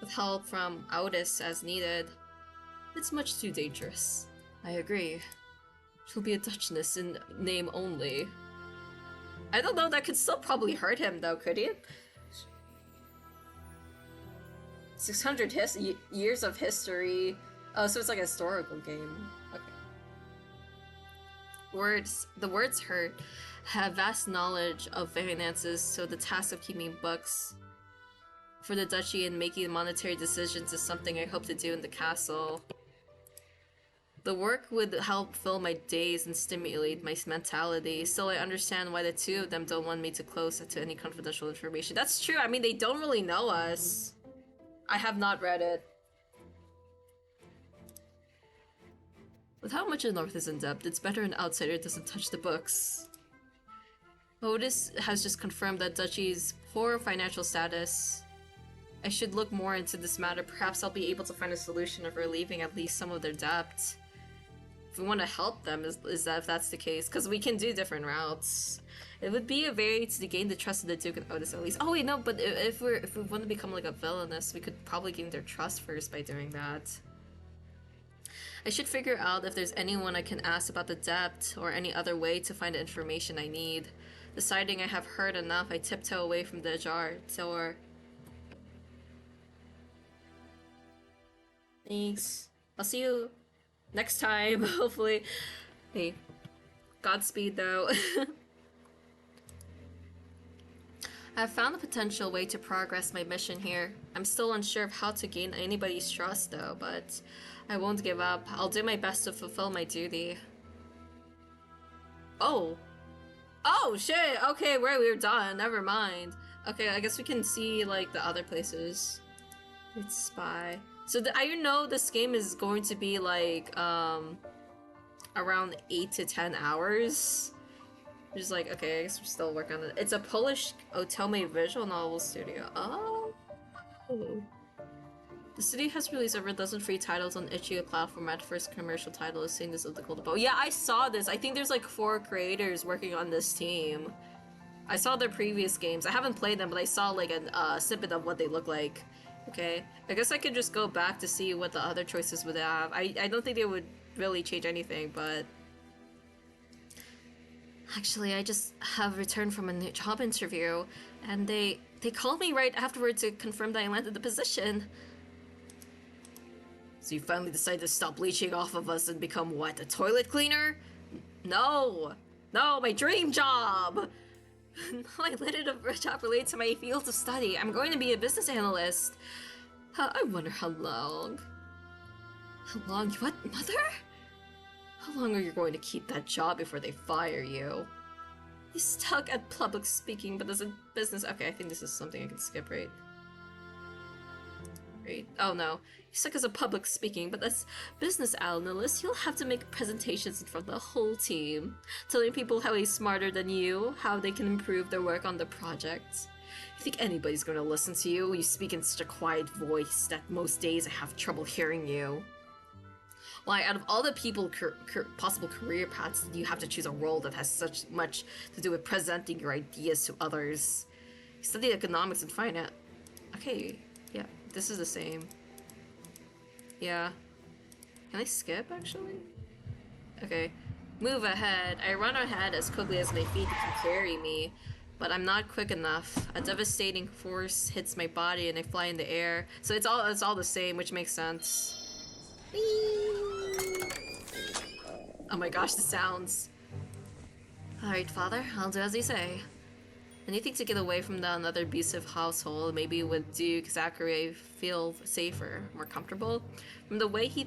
with help from Otis as needed. It's much too dangerous. I agree. She'll be a Duchess in name only. I don't know, that could still probably hurt him though, could it? 600 years of history. Oh, so it's like a historical game. Okay. The words hurt. Have vast knowledge of finances, so the task of keeping books for the duchy and making monetary decisions is something I hope to do in the castle. The work would help fill my days and stimulate my mentality, so I understand why the two of them don't want me to close to any confidential information. That's true, I mean, they don't really know us. I have not read it. With how much the North is in debt, it's better an outsider doesn't touch the books. Otis has just confirmed that Duchy's poor financial status. I should look more into this matter. Perhaps I'll be able to find a solution of relieving at least some of their debt. If we want to help them, is that if that's the case, because we can do different routes. It would be a way to gain the trust of the Duke and Otis at least. Oh wait, no, but if we want to become like a villainess, we could probably gain their trust first by doing that. I should figure out if there's anyone I can ask about the depth or any other way to find the information I need. Deciding I have heard enough, I tiptoe away from the jar door. Thanks. I'll see you next time, hopefully. Hey, Godspeed though. I've found a potential way to progress my mission here. I'm still unsure of how to gain anybody's trust though, but I won't give up. I'll do my best to fulfill my duty. Oh. Oh shit! Okay, we're done. Never mind. Okay, I guess we can see like the other places. Let's spy. So I know this game is going to be like around 8 to 10 hours. Just like, okay, I guess we're still working on it. It's a Polish Otome visual novel studio. Oh. The city has released over a dozen free titles on Itch.io platform. At first commercial title is saying this of the Golden Bow. Yeah, I saw this. I think there's like 4 creators working on this team. I saw their previous games. I haven't played them, but I saw like a snippet of what they look like. Okay, I guess I could just go back to see what the other choices would have. I don't think they would really change anything, but... Actually, I just have returned from a new job interview, and they called me right afterward to confirm that I landed the position. So you finally decided to stop leeching off of us and become what, a toilet cleaner? No! No, my dream job! No, I landed a job related to my field of study. I'm going to be a business analyst. I wonder how long. How long? What, mother? How long are you going to keep that job before they fire you? He's stuck at public speaking, but as a business... Okay, I think this is something I can skip, right? Right. Oh no. He's stuck as a public speaking, but as business analyst, you'll have to make presentations in front of the whole team, telling people how he's smarter than you, how they can improve their work on the project. You think anybody's going to listen to you? You speak in such a quiet voice that most days I have trouble hearing you. Why, out of all the possible career paths, you have to choose a role that has such much to do with presenting your ideas to others. You study economics and finance. Okay, yeah, this is the same. Yeah. Can I skip, actually? Okay. Move ahead. I run ahead as quickly as my feet can carry me, but I'm not quick enough. A devastating force hits my body and I fly in the air. So it's all the same, which makes sense. Oh my gosh, the sounds. Alright, father, I'll do as you say. Anything to get away from the another abusive household, maybe with Duke Zachary feel safer, more comfortable. From the way he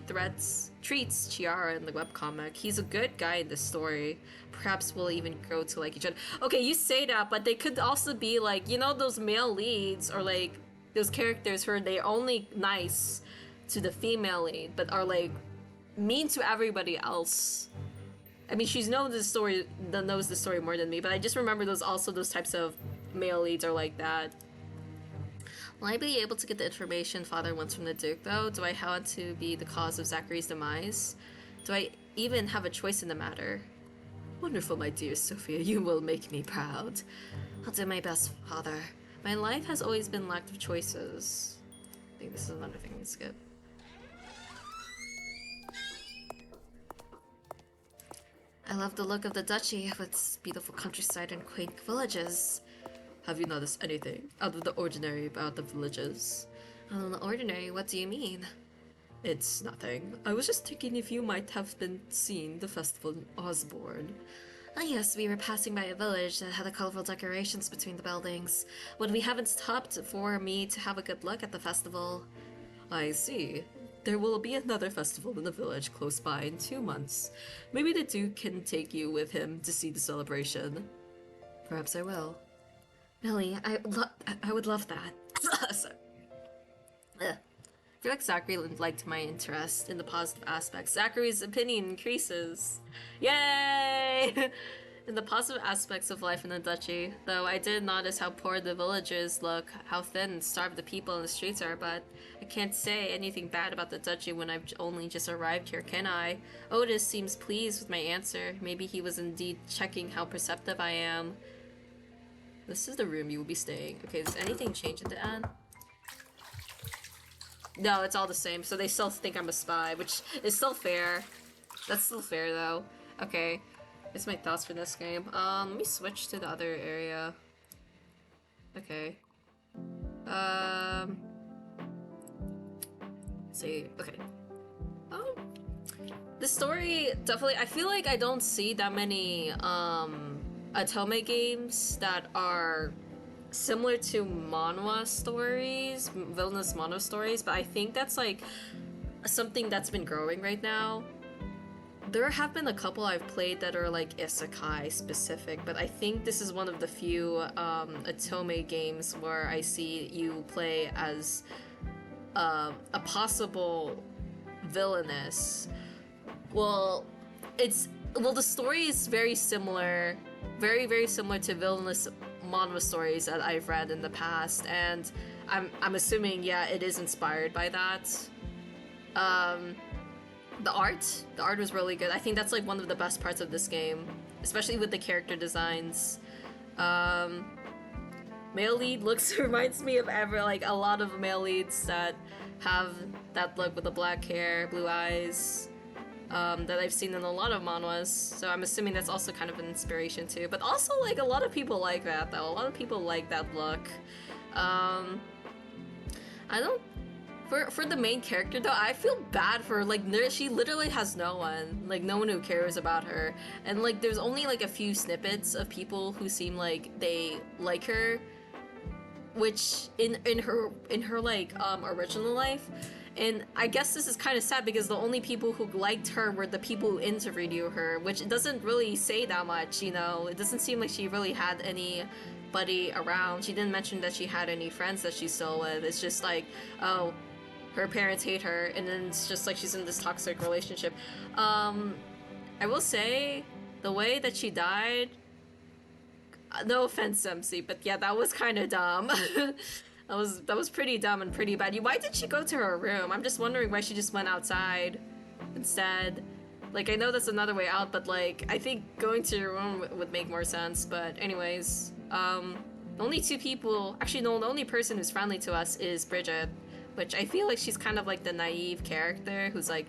treats Chiara in the webcomic, he's a good guy in this story. Perhaps we'll even grow to like each other. Okay, you say that, but they could also be like, you know, those male leads or like those characters who are they only nice to the female lead, but are like mean to everybody else. I mean, she knows the story more than me, but I just remember those types of male leads are like that. Will I be able to get the information father wants from the Duke, though? Do I want to be the cause of Zachary's demise? Do I even have a choice in the matter? Wonderful, my dear Sophia. You will make me proud. I'll do my best, father. My life has always been lack of choices. I think this is another thing we skip. I love the look of the duchy with its beautiful countryside and quaint villages. Have you noticed anything out of the ordinary about the villages? Out of the ordinary? What do you mean? It's nothing. I was just thinking if you might have been seeing the festival in Osborne. Ah yes, we were passing by a village that had the colorful decorations between the buildings, but we haven't stopped for me to have a good look at the festival. I see. There will be another festival in the village close by in 2 months. Maybe the Duke can take you with him to see the celebration. Perhaps I will. Billy, I would love that. Sorry. I feel like Zachary liked my interest in the positive aspects. Zachary's opinion increases. Yay! In the positive aspects of life in the duchy, though I did notice how poor the villagers look, how thin and starved the people in the streets are, but I can't say anything bad about the duchy when I've only just arrived here, can I? Otis seems pleased with my answer. Maybe he was indeed checking how perceptive I am. This is the room you will be staying. Okay, does anything change at the end? No, it's all the same. So they still think I'm a spy, which is still fair. That's still fair though. Okay, that's my thoughts for this game. Let me switch to the other area. Okay. Let's see. Okay. Um, the story definitely. I feel like I don't see that many Otome games that are similar to manhwa stories, villainous manhwa stories, but I think that's like something that's been growing right now. There have been a couple I've played that are like isekai specific, but I think this is one of the few Otome games where I see you play as a possible villainess. Well, the story is very similar, very similar to villainous manhwa stories that I've read in the past, and I'm assuming, yeah, it is inspired by that. The art was really good. I think that's like one of the best parts of this game, especially with the character designs. Male lead looks reminds me of a lot of male leads that have that look with the black hair, blue eyes, that I've seen in a lot of manhwas. So I'm assuming that's also kind of an inspiration too. But also like a lot of people like that though. A lot of people like that look. I don't. For the main character though, I feel bad for like she literally has no one who cares about her, and like there's only like a few snippets of people who seem like they like her, which in her like original life, and I guess this is kind of sad because the only people who liked her were the people who interviewed her, which it doesn't really say that much, you know. It doesn't seem like she really had anybody around. She didn't mention that she had any friends that she's still with. It's just like, oh, her parents hate her, and then it's just like she's in this toxic relationship. I will say, the way that she died, no offense, MC, but yeah, that was kind of dumb. that was pretty dumb and pretty bad. Why did she go to her room? I'm just wondering why she just went outside instead. Like, I know that's another way out, but like, I think going to your room would make more sense. But anyways, the only two people, actually no, the only person who's friendly to us is Bridget, which I feel like she's kind of like the naive character who's like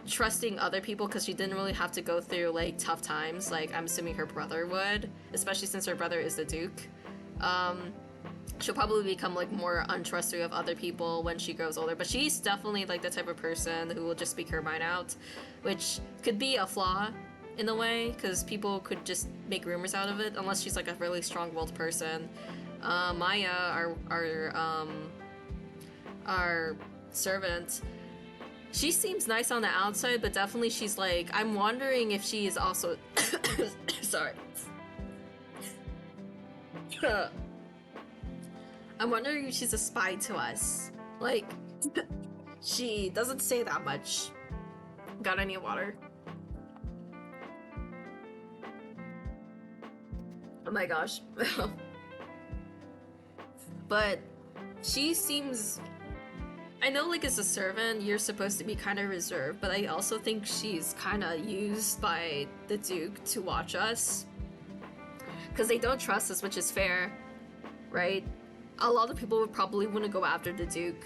trusting other people because she didn't really have to go through like tough times like I'm assuming her brother would, especially since her brother is the Duke. She'll probably become like more untrusting of other people when she grows older, but she's definitely like the type of person who will just speak her mind out, which could be a flaw in a way because people could just make rumors out of it unless she's like a really strong-willed person. Maya, our servant, she seems nice on the outside, but definitely she's like, I'm wondering if she is also sorry. I'm wondering if she's a spy to us. Like, she doesn't say that much. Got any water? Oh my gosh. But she seems, I know like as a servant you're supposed to be kind of reserved, but I also think she's kind of used by the Duke to watch us because they don't trust us, which is fair, right? A lot of people would probably want to go after the Duke,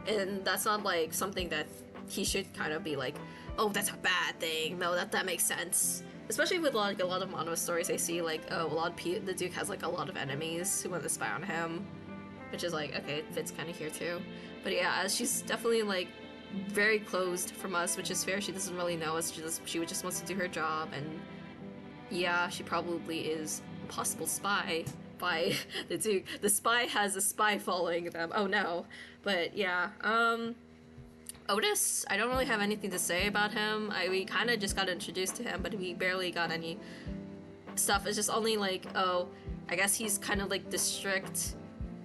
and that's not like something that he should kind of be like, oh, that's a bad thing. No, that makes sense. Especially with like a lot of manhwa stories, I see like, oh, the Duke has like a lot of enemies who want to spy on him, which is like, okay, it fits kind of here too. But yeah, she's definitely like very closed from us, which is fair. She doesn't really know us. She just wants to do her job, and yeah, she probably is a possible spy by the Duke. The spy has a spy following them. Oh no. But yeah, Otis, I don't really have anything to say about him. We kind of just got introduced to him, but we barely got any stuff. It's just only like, oh, I guess he's kind of like the strict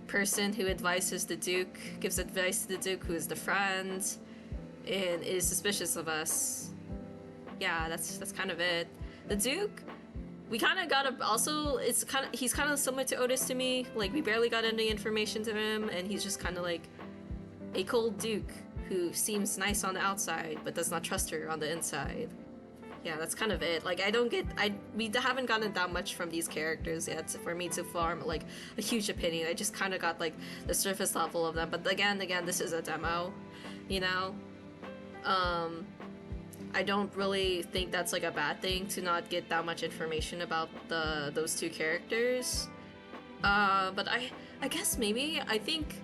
person who advises the Duke, gives advice to the Duke, who is the friend, and is suspicious of us. Yeah, that's kind of it. The Duke, we kind of got also, he's kind of similar to Otis to me. Like, we barely got any information to him, and he's just kind of like a cold Duke who seems nice on the outside but does not trust her on the inside. yeah, that's kind of it. Like, we haven't gotten that much from these characters yet for me to form, like, a huge opinion. I just kind of got, like, the surface level of them. But again, this is a demo, you know? I don't really think that's, like, a bad thing to not get that much information about those two characters. But I guess maybe, I think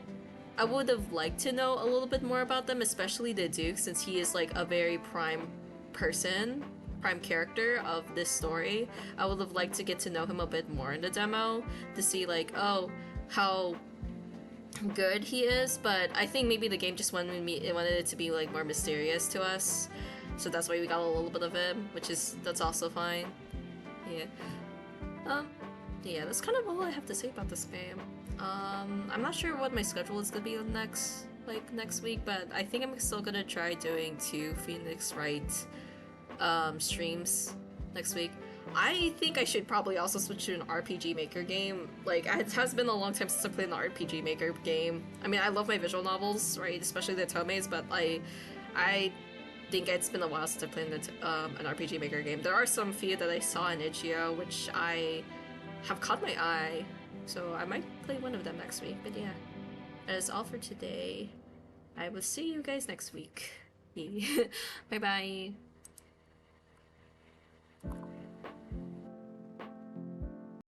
I would have liked to know a little bit more about them, especially the Duke, since he is, like, a very prime character of this story. I would have liked to get to know him a bit more in the demo to see, like, oh, how good he is. But I think maybe the game just wanted it to be, like, more mysterious to us, so that's why we got a little bit of him, that's also fine. Yeah. Yeah, that's kind of all I have to say about this game. I'm not sure what my schedule is gonna be next week, but I think I'm still gonna try doing 2 Phoenix Wright streams next week. I think I should probably also switch to an RPG Maker game. Like, it has been a long time since I played an RPG Maker game. I mean, I love my visual novels, right? Especially the Tomes, but I think it's been a while since I played an RPG Maker game. There are some few that I saw in Itch.io, which I have caught my eye, so I might play one of them next week. But yeah, that is all for today. I will see you guys next week. Bye bye.